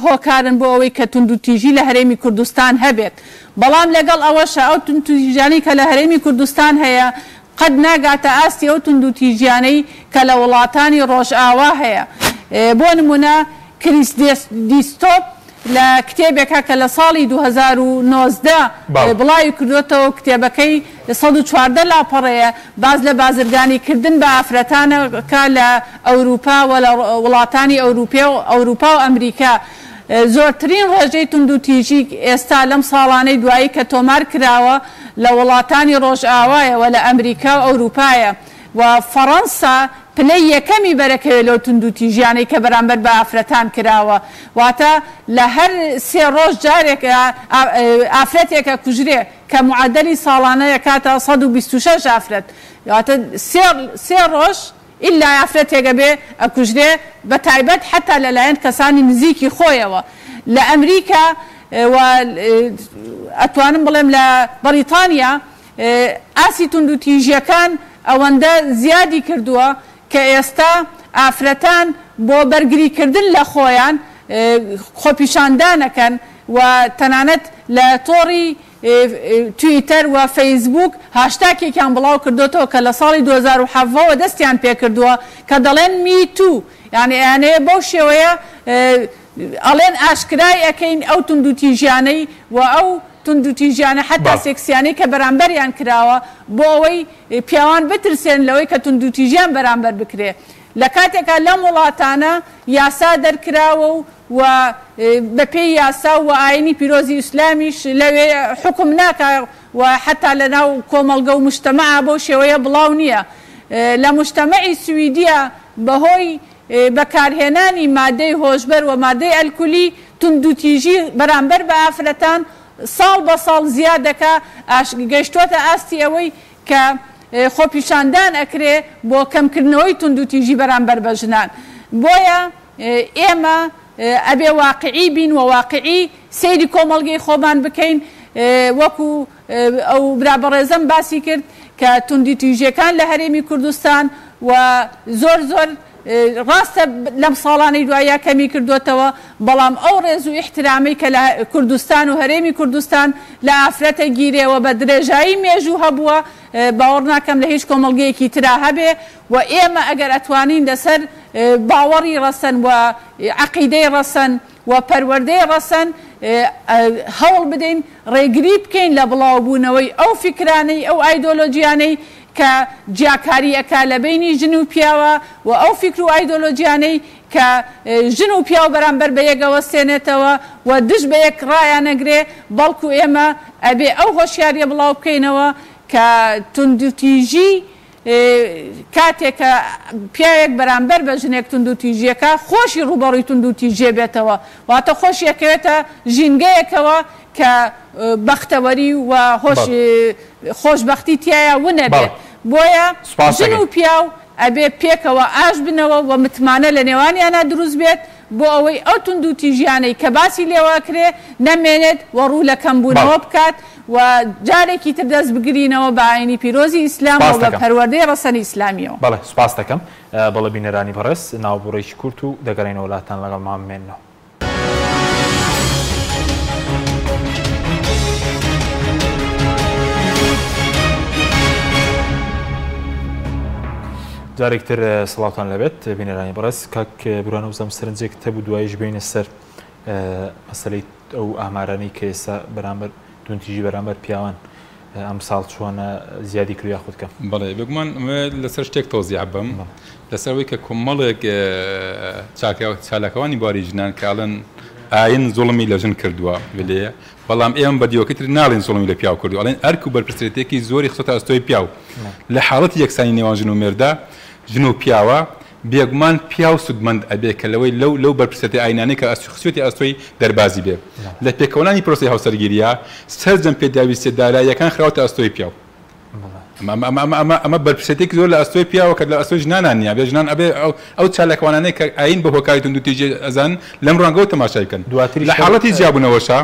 هۆکارن بۆ ئەوەی کە توندوتیژی لە هەرێمی کوردستان هەبێت. بەڵام لەگەڵ ئەوەشە ئەو توندوتیژیانەی کە لە هەرێمی کوردستان هەیە قەت ناگاتە ئاستی ئەو توندوتیژیانەی کە لە وڵاتانی ڕۆژئاوا هەیە. بۆ نمونە کریس دیستۆپ لە کتێبێکە کە لە ساڵی 2019 بڵاوی کردوێتەوە، کتێبەکەی 114 لاپەڕەیە، باز لە بازرگانیکردن بە ئافرەتانەکە لە ئەوروپا و لە وڵاتانی ئەوروپا و ئەمریکا. زۆرترین ڕێژەی توندوتیژی ئێستا لەم ساڵانەی دوایی کە تۆمار کراوە لە وڵاتانی ڕۆژئاوایەوە لە ئەمریکا و ئەوروپایە و فەڕەنسا پلەی یەکەمی بەرەکەوێت لەو توندوتیژیانەی کە بەرامبەر بە ئافرەتان کراوە، واتە لە هەر 3 ڕۆژ جارێک ئافرەتێکە کوژرێ کە معدەلی ساڵانەیە کاتە 126 ئافرەت، واتە 3 ڕۆژ ئیلا ئافرەتێکە بێ ئەکوژرێ، بە تایبەت حتا لەلایەن کەسانی نزیکی خۆیەوە. لە ئەمریکا ئەتوانم بڵێم لە بەریتانیا ئاسی توندوتیژیەکان ئەوەندە زیادی کردووە کە ئێستا ئافرەتان بۆ بەرگریکردن لە خۆیان خۆپیشاندانەکەن و تەنانەت لە تۆڕی تویتەر و فەیسبوک هاشتاکێکیان بڵاو کردوێتەوە کە لە ساڵی 2007ەوە دەستیان پێ کردووە کە دەڵێن میتو، یعنی ئەیانەیە بەو شێوەیە ئەڵێن ئاشکرای ئەەکەین ئەو توندوتیژیانەی و ئەو توندوتیژیانە حتا سێکسیانەی کە بەرامبەریان کراوە بۆ ئەوەی پیاوان بترسێن لەوەی کە توندوتیژیان بەرامبەر بکرێ. لە کاتێکە لەم وڵاتانە یاسا دەرکراوە و بەپێی یاسا و ئاینی پیرۆزی ئیسلامیش لەوێ حکم ناکە و حتا لە ناو کۆمەڵگە و مجتەمەعە بەو شێوەیە بڵاو نییە. لە مجتەمەعی سویدیە بەهۆی بەکارهێنانی مادەی هۆشبەر و مادەی ئەلکولی توندوتیژی بەرامبەر بە ئافرەتان ساڵ بە ساڵ زیادەکە گەیشتوۆتە ئاستی ئەوەی کە خۆپیشاندان ئەکرێ بۆ کەمکردنەوەی توندوتیژی بەرامبەر بە ژنان. بۆیە ئێمە ئەبێ واقعی بین و واقعی سەیری کۆمەڵگەی خۆمان بکەین، وەکو ئەو برابەڕێزەم باسی کرد کە توندوتیژیەکان لە هەرێمی کوردستان و زۆر ڕاستە لەم ساڵانەی دوایە کەمی کردوێتەوە، بەڵام ئەو ڕێز و ئیحترامی کە لە کوردستان و هەرێمی کوردستان لە ئافرەتە گیرێەوە بە درێژایی مێژوو هەبووە، باوەڕ ناکەم لە هیچ کۆمەڵگەیەکی ترا هەبێ و ئێمە ئەگەر ئەتوانین لەسەر باوەڕی ڕەسەن و عەقیدەی ڕەسەن و پەروەردەی ڕەسەن هەوڵ بدەین ڕێگری بکەین لە بڵاوبوونەوەی ئەو فیکرانەی ئەو ئایدۆلۆجیانەی کە جیاکاری ئەکا لە بینی ژن و پیاوە و ئەو فیکر و ئایدۆلۆجیانەی کە ژن و پیاو بەرامبەر بە یەکەوەستێنێتەوە و دش بە یەک ڕایانەگرێ، بەڵکو ئێمە ئەبێ ئەو هۆشیاریە بڵاو بکەینەوە کە توندوتیژی کاتێکە پیاوێک بەرامبەر بە ژنێک توندوتیژیەکە خۆشی ڕوبەڕووی توندوتیژیە بێتەوە، واتە خۆشیەکەوێتە ژینگەیەکەوە کە بەختەوەری و خۆشببختی تایە ونەبێت. بۆیە ژن و پیاو ئەبێ پێکەوە ئاش بنەوە و متمانە لە نێوانیانە دروست بێت بۆ ئەوەی ئەو توندوتیژیانەی کە باسی لێواکرێ نەمێنێت و ڕوو لە کەمبوونەوە بکات و جارێکی تر دەست بگرینەوە بە ئاینی پیرۆزی ئیسلام و بە پەروەردەی ڕەسەنی ئیسلامیەوە. بەڵێ سوپاس دەکەم بەڵێ بینەرانی بەڕێز ناوبڕێکی کورت و دەگەڕێنەوە وڵاتان لەگەڵ مامێنەوە. جارێکتر سڵاتان لەبێت بینەرانی بەڕێز کاک بروانە وزەم سەرنجێک هەبوو دوایش بینە سەر مەسەلەی ئەو ئامارانەی کە ئێستا بەرامبەر تونتیژی بەرامبەر پیاوان ئەم ساڵ چۆنە زیادی کرد یاخود کەم. بەڵێ بگومان لەسەر شتێک تۆزیع بم لەسەرەوەی کە کۆمەڵێک چالاکەوانی بواری ژنان کاڵن ئاین زوڵمی لە ژن کردووە لێ بەڵام ئێمە بە دیۆکتر ناڵین زوڵمی لە پیاو کردو ئەڵێن ئەرک و بەرپرسێتێکی زۆری خستە ئەستۆی پیاو لە حاڵەتی یەکسانی نێوان ژن و مێردا ژن و پیاوە بێگومان پیا و سودمەند ئەبێ کە لەوەی لەو بەرپرسێتی ئاینانەی کە خسوێتی ئەستۆی دەربازی بێ لە پێکەوەلانی پرۆسی هاوسەرگیریە سەرجەم پێداویستێ داراییەکان خراوەتە ئەستۆی پیاو ئەمە بەرپرسێتێکی زۆر لە ئەستۆی پیاوە کە لە ئەستۆی ژنانان نیە بێ ژنان ئەبێ ئەو چالاکەوانانەی کە ئاین بە هۆکاری تون دوتیژێ ئەزان لەم ڕەنگەوە تەماشای بکەن لە حاڵەتی جیابوونەوەشە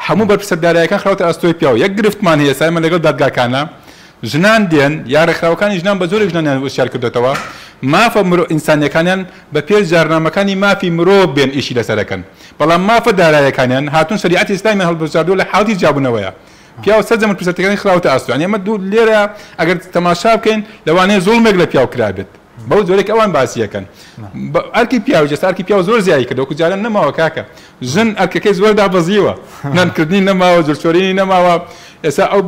هەموو بەرپرسە داراییەکان خراوەتە ئەستۆی پیاو یەک گرفتمان هەیە سایمە لەگەڵ دادگاکانە ژنان دێن یا ڕێکخراوەکانی ژنان بە زۆرێک ژنانیان وشیار کردێتەوە مافە ئینسانیەکانیان بە پێش جارنامەکانی مافی مرۆڤ بێن ئیشی لەسەرەکەن بەڵام مافە داراییەکانیان هاتوون شریعەتی ئیسلامی هەڵبژاردووە لە حاڵەتی جیابوونەوەیە پیاو سەرجەم پرسەتەکانی خراوەتە ئەستۆ یعنی ئەمە دوو لێرە ئەگەر تەماشا بکەین لەوانەیە زوڵمێک لە پیاو کرابێت بەو زۆرێک ئەوان باسیەکەن ئەرکی پیاو جەست ئەرکی پیاو زۆر زیایی کردەوە وەکو جاران نەماوە کاکە ژن ئەرکەکەی زۆر دابەزیوە نانکردنی نەماوە جورچۆرینی نەماوە ئێستا ئەو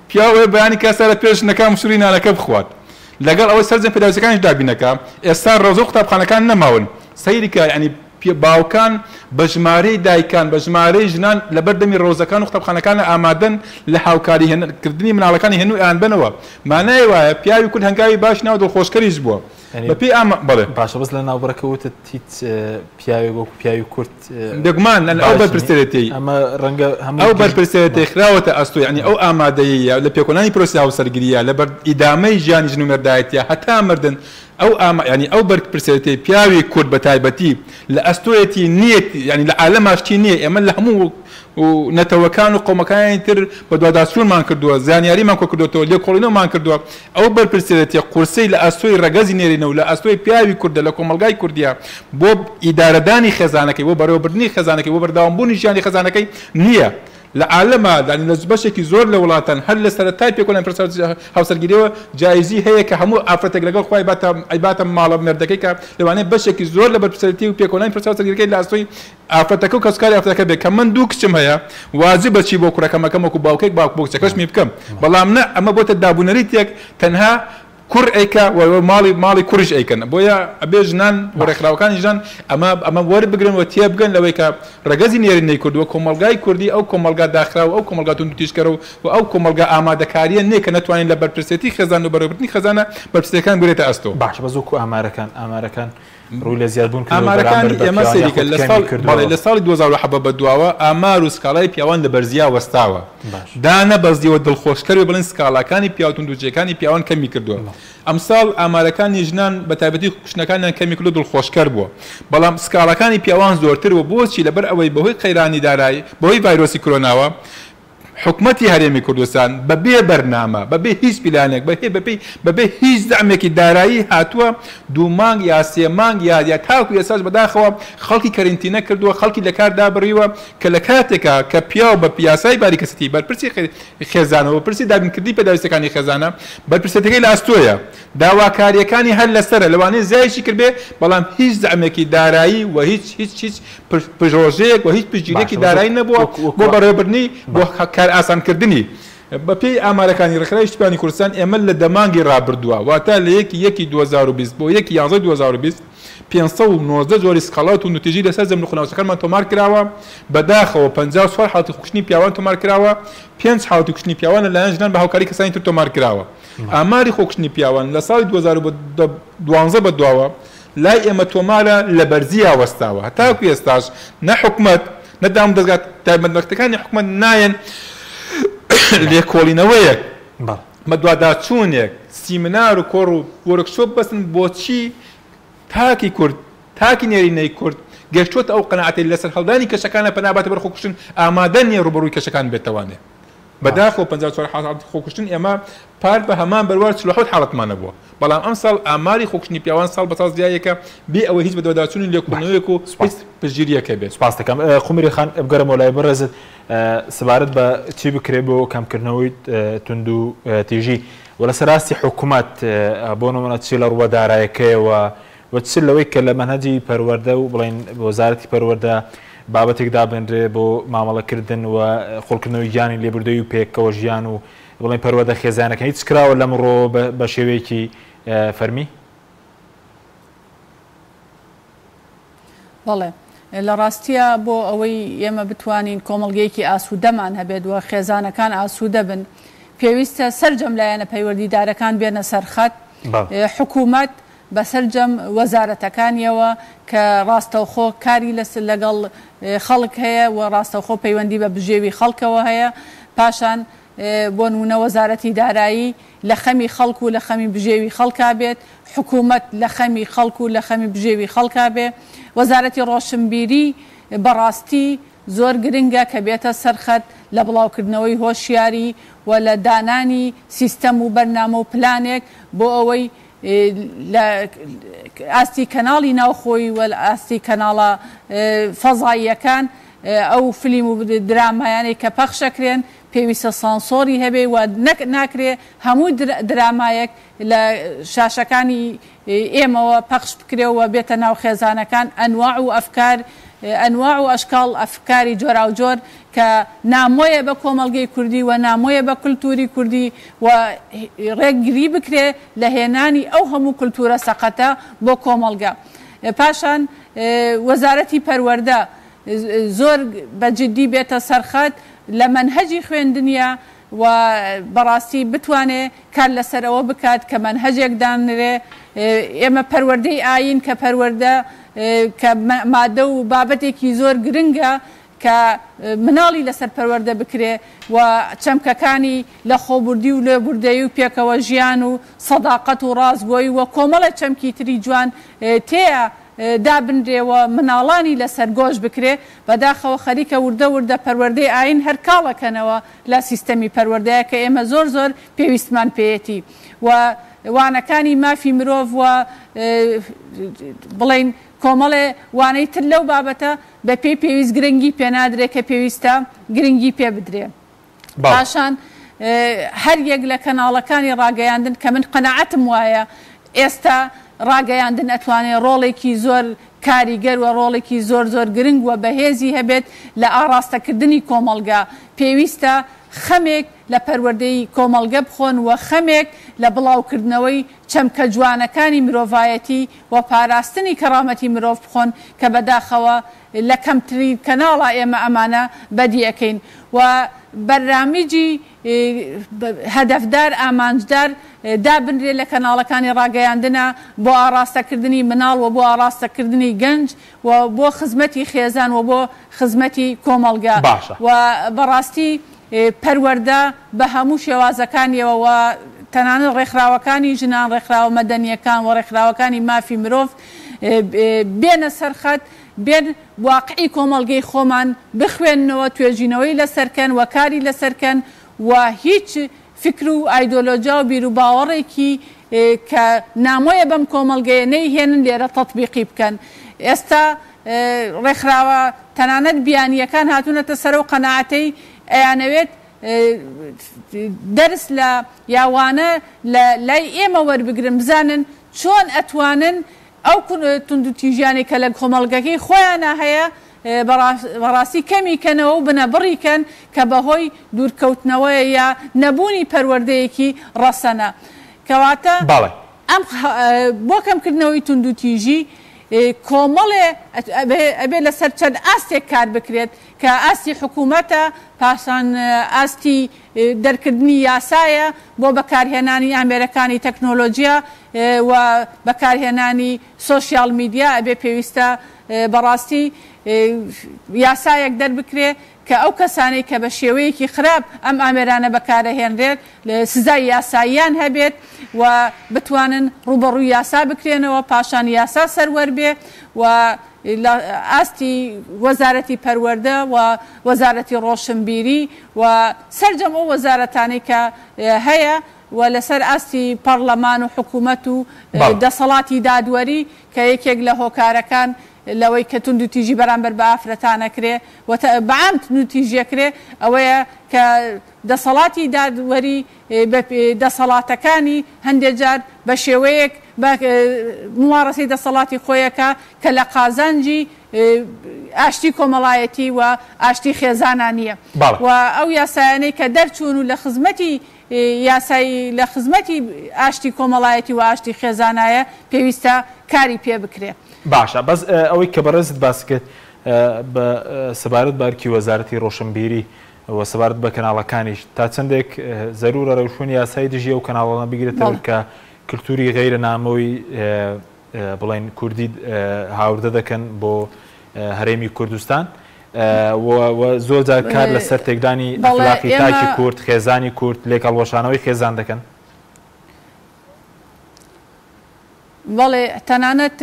پیاوێ بەیانی کاسا لە پێش نەکام سووری نانەکە بخوات لەگەڵ ئەوەی سەرجەم پێداویستەکانیش دابینەکە ئێستا ڕۆژە و قوتابخانەکان نەماون سەیریکە ینی باوکان بە ژمارەی دایکان بە ژمارەی ژنان لە بەردەمی ڕۆژەکان و قوتابخانەکانە ئامادەن لە هاوکاری کردنی مناڵەکانی هێنوو ئەیان بنەوە مانای وایە پیاوی کورد هەنگاوی باش ناو دڵخۆشکەریش بووە بەپێی بڵێ باشە بەس لە ناوبڕەکەوتت هیچ پیاوێک وەکو پیاوی کورد دەگومان ئەو بەرپرسێتی ئەمە ڕەنگە ئەو بەرپرسێتی خراوەتە ئەستۆ ینی ئەو ئامادەیە لە پێکۆنانی پرۆسی هاوسەرگیریە لە بەر ئیدامەی ژیانی ژن و مێردایەتیە هەتا مردن ئەو ینی ئەو بەرپرسێتی پیاوی کورد بە تایبەتی لە ئەستۆیەتی نیەت ینی لە عالەماشتی نییە ئێمە لە هەموو و نەتەوەکان و قۆمەکانی تر بە دوواداچوونمان کردووە زانیاریمان کۆ کردوەوە لێکۆڵینەوەمان کردووە ئەو بەرپرسێتی قورسەی لە ئەستۆی ڕەگەزی نێرینەوە لە ئەستۆی پیاوی کوردە لە کۆمەلگای کوردیە بۆ ئیدارەدانی خێزانەکەی بۆ بەڕێوەبردنی خێزانەکەی بۆ بەرداوامبوونی ژیانی خێزانەکەی نییە لە عالەمە لە بەشێکی زۆر لە وڵاتان هەر لە سەرەتای پێکۆڵانی پرۆسی هاوسەرگیریەوە جایزی هەیە کە هەموو ئافرەتێک لەگەڵ خۆی ئایباتە ماڵە مێردەکەی کە لەوانەیە بەشێکی زۆر لە بەرپرسێتی و پێکۆڵانی پرۆسی هاوسەرگیریەکەی لە ئەستۆی ئافرەتەکە و کەسکاری ئافرەتەکە بێت کە من دوو کچم هەیە واجبە چی بۆ کوڕەکەمەکەم وەکو باوکێک باوک بۆ کچەکەشمی بکەم بەڵام نە ئەمە بۆتە دابوونەریتێک تەنها کوڕ ئەیکە ماڵی کوڕش ئەیکەن بۆیە ئەبێ ژنان وەڕێکخراوەکانی ژان ئەمە وەربگرن و تێبگەن لەوەی کە ڕەگەزی نێرینەی کردووە کۆمەلگای کوردی ئەو کۆمەلگا داخراوە ئەو کۆمەلگا توندوتیژکەرە و ئەو کۆمەلگا ئامادەکاریە نییە کە نەتوانین لە بەرپرسێتی خێزان و بەڕێوەبردنی خەزانە بەرپرسەکان بگرێتە ئەستۆ باش بە زۆکو ئامارەکان ڕووی لە زیادبوون ئامارەکان ئێمە سەریکە لە ساڵی 2007 بەدواوە ئامار و سکاڵای پیاوان لە بەرزیا وەستاوە دانە بەزیەوە دڵخۆشکەر بڵێن سکاڵاکانی پیاوتوندوجیەکانی پیاوان کەمی کردووە ئەمساڵ ئامارەکانی ژنان بە تایبەتی کوشتنەکانیان کەمی کرد و دڵخۆشکەر بووە بەڵام سکاڵاکانی پیاوان زۆرتر بوو بۆچی لەبەر ئەوەی بەهۆی قەیرانی دارایی بەهۆی ڤایرۆسی کۆرۆناوە حکومەتی هەرێمی کوردستان بەبێ بەرنامە بەبێ هیچ پلانێک بەبێ هیچ دەعمێکی دارایی هاتووە دوو مانگ یا سێ مانگ یا تاکو ئێساش بەداخەوە خەڵکی کەرنتینە کردووە خەڵکی لە کار دابڕیوە کە لە کاتێکە کە پیاو بە پیاسای باریکەسەتی بەرپرسی خێزانەوە پرسی دابینکردی پێداویستەکانی خێزانە بەرپرسەتەکەی لە ئەستۆیە داواکاریەکانی هەر لەسەرە لەوانەیە زایشی کردبێ بەڵام هیچ دەعمێکی دارایی و هیچ پژۆژەیەک و هیچ پشگیرێکی دارایی نەبووە بۆ بەڕێوەبردنی بۆ ئاسانکردنی بەپێی ئامارەکانی ڕێکخراوی شتیوانی کوردستان ئێمە لە دەمانگی ڕابردووە واتە لە یەکی 2020 بۆ یەکی 2020 590 جۆری سکاڵات و نوتیژی لەسەر زەمن خوناوسەکانمان تۆمار کراوە بەداخەوە 54 حاڵەتی خوشتنی پیاوان تۆمار کراوە 5 حاڵەتی کوشتنی پیاوان لەلایەن ژنان بە هاوکاری کەسانی تر تۆمار کراوە ئاماری خۆکشتنی پیاوان لە ساڵی 2012 بەدواوە لای ئێمە تۆمارە لە بەرزیە وەستاوە هەتاکو ئێستاش نە حکومەت نەدام دەستگات تایبەتمەندەکانی حکومەت نایەن لێکۆڵینەوەیەک بە دوواداچوونێک سیمینار و کۆڕ و وەرکشۆپ بەسن بۆچی تاکی کورد تاکی نێرینەی کورد گەشتوتە ئەو قەناعەتی لەسەر هەڵدانی کەشەکانە پەناباتە بەر خۆکوشتن ئامادە نییە ڕوبەڕووی کەشەکان بێتەوانێ بەداخەوە 54 حاڵەتی خۆکوشتن ئێمە پار بە هەمان بەروار 47 حاڵەتمانە بووە بەڵام ئەم ساڵ ئاماری خۆکشتنی پیاوان ساڵ بەساڵ زیایەکە بێ ئەوە هیچ بە دوواداچوونی لێکۆڵینەوەیەک و پشتگیریەکە بێت. سپاس دەکەم خومیری خان بگەرەوە لای بەڕێزت سەبارەت بە چی بکرێت بۆ کەمکردنەوەی توند و تیژی ولەسەر ئاستی حکوومەت بۆ نمونە چی لە ڕوودارایەکەیەوە وچ لەوەی کە لە مەنهەجی پەروەردە و بڵین وەزارەتی پەروەردە بابەتێک دابێنرێ بۆ مامەڵەکردن و خۆڵکردنەوەی گیانی لێبوردەوی و پێکەوە ژیان و بڵین پەروەردە خێزانەکە هیچ کراوە لەمڕۆ بە شێوەیەکی فەرمی؟ بەڵێ لە ڕاستیە بۆ ئەوەی ئێمە بتوانین کۆمەڵگەیەکی ئاسوودەمان هەبێت و خێزانەکان ئاسوودە بن پێویستە سەرجەم لایەنە پەیوەردیدارەکان بێنە سەرخەت حکوومەت بەسەرجەم وەزارەتەکانیەوە کە ڕاستەوخۆ کاری لەگەڵ خەڵک هەیە و ڕاستەوخۆ پەیوەندی بە بژێوی خەڵکەوە هەیە پاشان بۆ نمونە وەزارەتی دارایی لە خەمی خەڵک و لە خەمی بژێوی خەڵکا بێت حکوومەت لە خەمی خەڵک و لە خەمی بژێوی خەڵکا بێ وەزارەتی ڕۆشنبیری بەڕاستی زۆر گرنگە کە بێتە سەرخەت لە بڵاوکردنەوەی هۆشیاری و لە دانانی سیستەم و بەرنامە و پلانێک بۆ ئەوەی ئاستی کەناڵی ناوخۆی و ئاستی کەناڵە فەزاییەکان ئەو فیلم و درامایانەی کە پەخشەکرێن پێویستە سانسۆری هەبێ و ناکرێ هەموو درامایەک لە شاشەکانی ئێمەوە پەخش بکرێەوە بێتە ناو خێزانەکان ئەنواع و ئەفکار ئەنواع و ئەشکاڵ ئەفکاری جۆرا و جۆر کە نامۆیە بە کۆمەڵگەی کوردی و نامۆیە بە کولتوری کوردی و ڕێگری بکرێ لە هێنانی ئەو هەموو کولتورە سەقەتە بۆ کۆمەڵگە. پاشان وەزارەتی پەروەردە زۆر بەجددی بێتە سەرخەت لە مەنهەجی خوێندنیە و بەڕاستی بتوانێت کار لەسەرەوە بکات کە مەنهەجێک دانرێ ئێمە پەروەردەی ئاین کە پەروەردە کە مادە و بابەتێکی زۆر گرنگە کە مناڵی لەسەر پەروەردە بکرێ و چەمکەکانی لە خۆبوردی و لێبوردەیی و پێکەوە ژیان و سەداقەت و ڕازگۆیی و کۆمەڵە چەمکی تری جوان تێیە دابنرێەوە مناڵانی لەسەر گۆش بکرێ بەداخەوە خەریکە وردە وردە پەروەردەی ئاین هەر کاڵەکەنەوە لە سیستەمی پەروەردەیە کە ئێمە زۆر زۆر پێویستمان پێیەتی و وانەکانی مافی مرۆڤ و بڵین کۆمەڵێ وانەی تر لەو بابەتە بە پێی پێویست گرنگی پێنادرێ کە پێویستە گرنگی پێ بدرێ. پاشان هەر یەک لە کەناڵەکانی ڕاگەیاندن کە من قەنەعەتم وایە ئێستا ڕاگەیاندن ئەتوانێت ڕۆڵێکی زۆر کاریگەر و ڕۆڵێکی زۆر زۆر گرنگ و بەهێزی هەبێت لە ئاراستەکردنی کۆمەڵگا پێویستە خەمێک لە پەروەردەی کۆمەڵگە بخۆن و خەمێک لە بڵاوکردنەوەی چەمکە جوانەکانی مرۆڤایەتی و پاراستنی کەڕامەتی مرۆڤ بخۆن کە بەداخەوە لە کەمترین کەناڵە ئێمە ئەمانە بەدیەکەین و بەرنامجی هەدەفدار ئامانجدار دابنرێ لە کەناڵەکانی ڕاگەیاندنە بۆ ئاراستەکردنی مناڵ و بۆ ئاراستەکردنی گەنج و بۆ خزمەتی خێزان و بۆ خزمەتی کۆمەڵگا و بەڕاستی پەروەردە بە هەموو شێوازەکانیەوە و تەنانەت ڕێکخراوەکانی ژنان ڕێکخراوە مەدەنیەکان و ڕێکخراوەکانی مافی مرۆڤ بێنە سەرخەت بێن واقعی کۆمەڵگەی خۆمان بخوێننەوە توێژینەوەی لەسەرکەن و کاری لەسەرکەن و هیچ فکر و ئایدۆلۆژیا و بیر و باوەڕێکی کە نامۆیە بەم کۆمەڵگەیە نەیهێنن لێرە تەطبیقی بکەن. ئێستا ڕێکخراوە تەنانەت بیانیەکان هاتوونەتە سەر و قەناعەتەی ئەیانەوێت دەرس لە یاوانە لە لای ئێمە وەربگرن بزانن چۆن ئەتوانن ئەو توندوتیژیانی کە لە کۆمەڵگەکەی خۆیانە هەیە بەڕاستی کەمیکەنەوە و بنەبڕیکەن کە بەهۆی دوورکەوتنەوەیە یا نەبوونی پەروەردەیەکی ڕەسەنە کەواتە ئەم بۆ کەمکردنەوەی توندوتیژی کۆمەڵێ ئەبێ لەسەر چەند ئاستێک کار بکرێت کە ئاستی حکوومەتە پاشان ئاستی دەرکردنی یاسایە بۆ بەکارهێنانی ئامێرەکانی تەکنۆلۆژیا و بەکارهێنانی سۆشیال میدیا ئەبێ پێویستە بەڕاستی یاسایەک دەربکرێ کە ئەو کەسانەی کە بە شێوەیەکی خراپ ئەم ئامێرانە بەکارەهێنرێت سزای یاساییان هەبێت و بتوانن ڕوبەڕووی یاسا بکرێنەوە پاشان یاسا سەروەر بێ و ئاستی وەزارەتی پەروەردە و وەزارەتی ڕۆشنبیری و سەرجەم ئەو وەزارەتانی کە هەیە و لەسەر ئاستی پەرلەمان و حکوومەت و دەسەڵاتی دادوەری کە یەکێک لە هۆکارەکان لەوەی کە تونند و تیژی بەرامبەر بە ئافرەتانەکرێ بەعام تونند و تیژیەکرێ ئەوەیە کە دەسەڵاتی دادوەری دەسەڵاتەکانی هەندێک جار بە شێوەیەک ممارەسەی دەسەڵاتی خۆیەکە کە لە قازانجی ئاشتی کۆمەڵایەتی و ئاشتی خێزانان نییە و ئەو یاسایانەی کە دەرچوون و لە خزمەتی یاسایی لە خزمەتی ئاشتی کۆمەڵایەتی و ئاشتی خێزانایە پێویستە کاری پێ بکرێ. باشە بەس ئەوەی کە بەڕێزت باس کرد بە سەبارەت بارکی وەزارەتی ڕۆشنبیری و سەبارەت بە کەناڵەکانیش تا چەندێک زەرورە ڕێوشوێنی یاسایی دژی ئەو کەناڵانە بگرێتەوە کە کللتوری غەیرە نامەوەی بڵێن کوردی هاوردە دەکەن بۆ هەرێمی کوردستان زۆر جار کار لەسەر تێکدانی ئەخلاقی تاکی کورد خێزانی کورد لێکەڵوەشانەوەی خێزان دەکەن. بەڵێ تەنانەت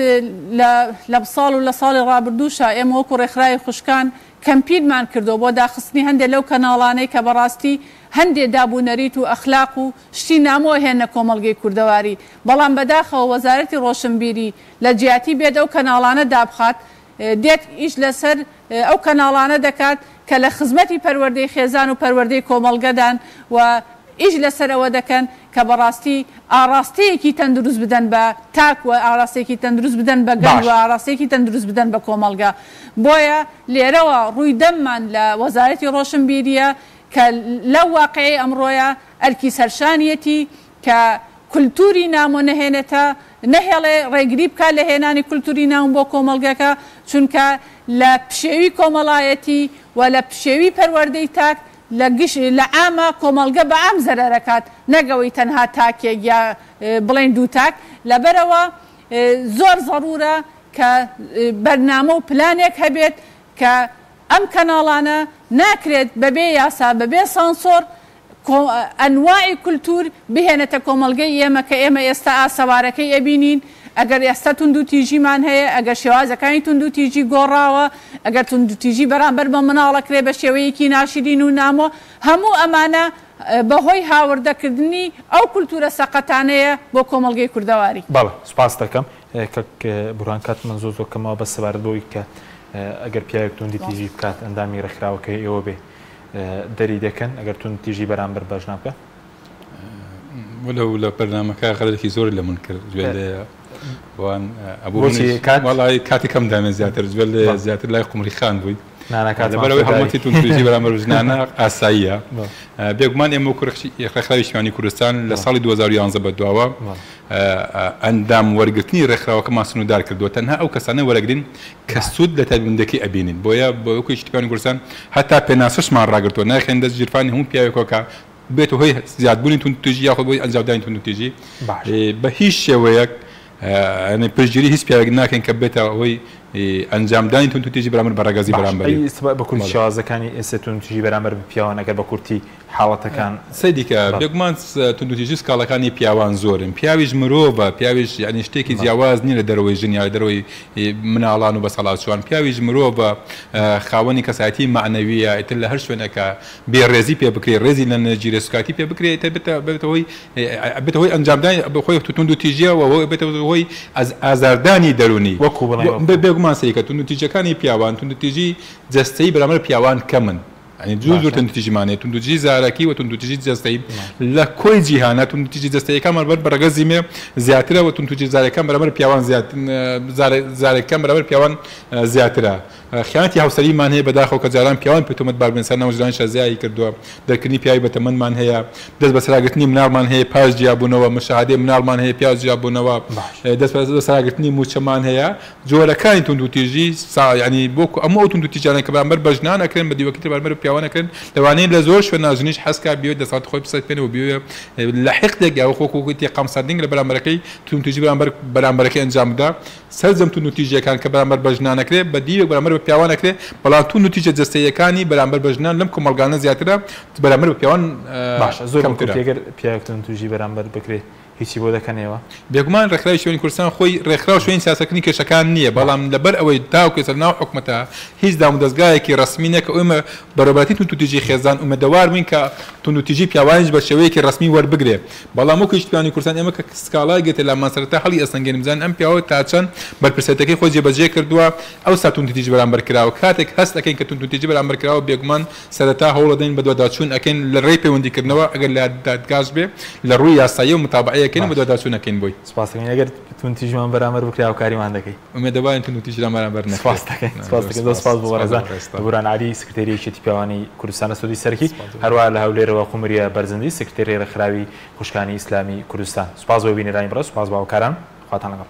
لە ساڵ و لە ساڵی ڕابردووشە ئێمە وەکو ڕێکخراوی خوشکان کەمپینمان کردو بۆ داخستنی هەندێک لەو کەناڵانەی کە بەڕاستی هەندێک دابوونەریت و ئەخلاق و شتی نامۆ هێنە کۆمەڵگەی کوردەواری بەڵام بەداخەوە وەزارەتی ڕۆشنبیری لە جیاتی بێت ئەو کەناڵانە دابخات دێت ئیش لەسەر ئەو کەناڵانە دەکات کە لە خزمەتی پەروەردەی خێزان و پەروەردەی کۆمەڵگەدان و ئیش لەسەرەوە دەکەن کە بەڕاستی ئاراستەیەکی تەندروست بدەن بە تاک و ئاراستێکی تەندروست بدەن بە گەنج و ئاراستێکی تەندروست بدەن بە کۆمەڵگە. بۆیە لێرەوە ڕووی دەممان لە وەزارەتی ڕۆشنبیریە کە لەو واقعی ئەمڕۆیە ئەرکی سەرشانیەتی کە کولتوری نامۆ نەهێنێتە نەهێڵێ ڕێگری بکات لە هێنانی کولتوری ناوم بۆ کۆمەڵگەکە چونکە لە پشێوی کۆمەڵایەتی و لە پشێوی پەروەردەی تاک لە ئامە کۆمەڵگە بە ئام زەرەرەکات نەگەوەی تەنها تاکێک یا بڵێن دوو تاک لەبەرەوە زۆر زەڕورە کە بەرنامە و پلانێک هەبێت کە ئەم کەناڵانە ناکرێت بەبێ یاسا بەبێ سانسۆر ئەنواعی کولتور بهێنێتە کۆمەڵگەی ئێمە کە ئێمە ئێستا ئاسەوارەکەی ئەبینین ئەگەر ئێستا تونند و تیژیمان هەیە ئەگەر شێوازەکانی تونند و تیژی گۆڕاوە ئەگەر تونند و تیژی بەرامبەر بە مناڵەکرێ بە شێوەیەکی ناشرین و نامۆ هەموو ئەمانە بەهۆی هاوردەکردنی ئەو کولتورە سەقەتانەیە بۆ کۆمەڵگەی کوردەواری. بەڵێ سوپاس دەکەم بورهان کات من زۆر زۆرکەمەوە بە سەبارەت بۆی کە ئەگەر پیاوێک توندی تیژی بکات ئەندامی ڕێکخراوەکەی ئێوە بێ دەری دەکەن ئەگەر تون تیژی بەرامبەر بەژنا بکە وەلەو لە بەرنامەکە خەڵکی زۆر لە من کرد وان ئەبوو کاتی کەم دامێ زیاتر لێ زیاتر لای قومری خان بووی لەبەرەوەی هەڵمەتی تونتیژی بەرامبەر ژنانە ئاساییە بێگومان ئێمە ڕێکخراوی شتیوانی کوردستان لە ساڵی 2011 بەدواوە ئەندام وەرگرتنی ڕێکخراوەکەمان سنوودار کردووە تەنها ئەو کەسانە وەرەگرین کە سوود لە تایبەتمەندێکی ئەبینین بۆیە بۆ وەکوی شتیوانی کوردستان هەتا پێناسەشمان ڕاگرتووە ناخێن دەست ژیرفانی هەموو پیاوێکەوە بێت هۆی زیادبوونی تونتیژی یاخود بۆی ئەنجامدانی تونتیژی بە هیچ شێوەیەک پشتگیری هیچ پیاوێک ناکەین کە بێتە هۆی ئەنجامدانی تونتیژی بەرامبەر بەڕێگەزی بەرامبەری بە کورتی شێوازەکانی ئێستا تونتیژی بەرامبەر بە پیاوان ئەگەر بە کورتی حاڵەتەکان سەیدیکە بێگومان تونتیژی سکاڵەکانی پیاوان زۆرن پیاویش مرۆڤە پیاویش یعنی شتێکی جیاواز نیە لە دەرەوەی ژنیا لە دەرەوەی مناڵان و بەسەڵاتچوان پیاویش مرۆڤە خاوەنی کەسایەتی معنەویە ئیتر لە هەر شوێنەکە بێڕێزی پێ بکرێت ڕێزی لە نەجیرە سوکاتی پێ بکرێت بێتە هۆی ئەنجامدانی بەخۆی تونتیژیەوە بێتە هۆی ئازاردانی دەرونی وەکو بێگومان سەیکە تونتیژەکانی پیاوان تونتیژی جەستەیی بەرامبەر پیاوان کەمن زۆر تونتیژیمانێت تونتیژی زارەکی و تونتیژی جەستەیی لە کۆی جیهانە تونتیژی جەستەیەکان بەرامبەر بەڕێگەزیمێ زیاترە و تونتیژی زارەکان بەرامبەر پیاوان زارەکان بەرامبەر پیاوان زیاترە خیانەتی هاوسەریمان هەیە بەداخەوە کە جاران پیاوان پێتۆمەت باربنسەر ناوژران شەزایی کردووە دەرکردنی پیاوی بەتەمەنمان هەیە دەست بەسەراگرتنی مناڵمان هەیە پاش جیابوونەوە مشاهدەی مناڵمان هەیە پیاز جیابوونەوە دەست بەسەراگرتنی موچەمان هەیە جۆرەکانی تونتیژی ینی بۆکو ئەمە تونتیژیانە کە بەرامبەر بە ژنان ئەکرێن بە دیوەکەی بەرامبەر پیاوانەکەن لەوانەیە لە زۆر شوێن ناژنیش حەسکا بیوێت دەسات خۆی بسەر پێنەوە بیوێ لە حقێک یا خۆکوتی قەمسەردنگ لە بەرامبەرەکەی تونتیژی بەرامبەرەکەی ئەنجامدا سەرجەم تونتیژیەکان کە بەرامبەر بە ژنانەکرێت بە دیوێک بەرامبەر بە پیاوانەکرێت بەڵام تونتیژە جەستەیەکانی بەرامبەر بە ژنان لەم کۆمەڵگانە زیاترە بەرامبەر بە پیاوان باشە زۆر ئەگەر پیاوێک تونتیژی بەرامبەر بکرێت هیچی بۆ دەکەنەوە بێگومان ڕێکخراوی شوێنی کوردستان خۆی ڕێکخراو شوێنی سیاسەکردنی کێشەکان نییە بەڵام لەبەر ئەوەی تاوکێ سەر ناو حکومەتە هیچ دام و دەستگایەکی ڕسمی نیە کە ئێمە بەڕێوەبەتی توندوتیژی خێزان ئومێدەوار بووین کە توندوتیژی پیاوانیش بە شێوەیەکی ڕسمی وەربگرێ بەڵام وەکو هیچ کوردستان ئێمە کە سکاڵای گێتە لە ماسەرەتا هەڵی ئەسەنگێنی بزان ئەم پیاوە تا چەند بەرپرسێتەکەی خۆی جێبەجێ کردووە ئەو سا توندوتیژی بەرامبەر کراوە کاتێک هەست ئەکەین کە توندوتیژی بەرامبەر کراوە بێگومان سەرەتا هەوڵ دەدەین بە دووەداچوون ئەکەین لە ڕێی پەیوەندیکردنەوە ئەگەر لە دادگاش بێ لە ڕووی یاسایی و متابعەکەین بە دووەداچوون ئەکەین بۆی سپاس دەکەین ئەگەر توندوتیژمان بەرامبەر بکراوە کاریمان دەکەی ئومێدەوارین توندوتیژیان بەرامبەر نەکەین سپاس دەکەین سپاس بۆ بەڕێزان بوران عالی سکرتێریەکی پیاوانی کوردستانە سعودی سەرکی هەروەها لە هەولێرەوە قومریە بەرزەندی سکرتێری ڕێکخراوی خوشکانی ئیسلامی کوردستان سپاس بۆ بینەرانی بەڕێز سپاس باوکاران خواتان لەگەڵ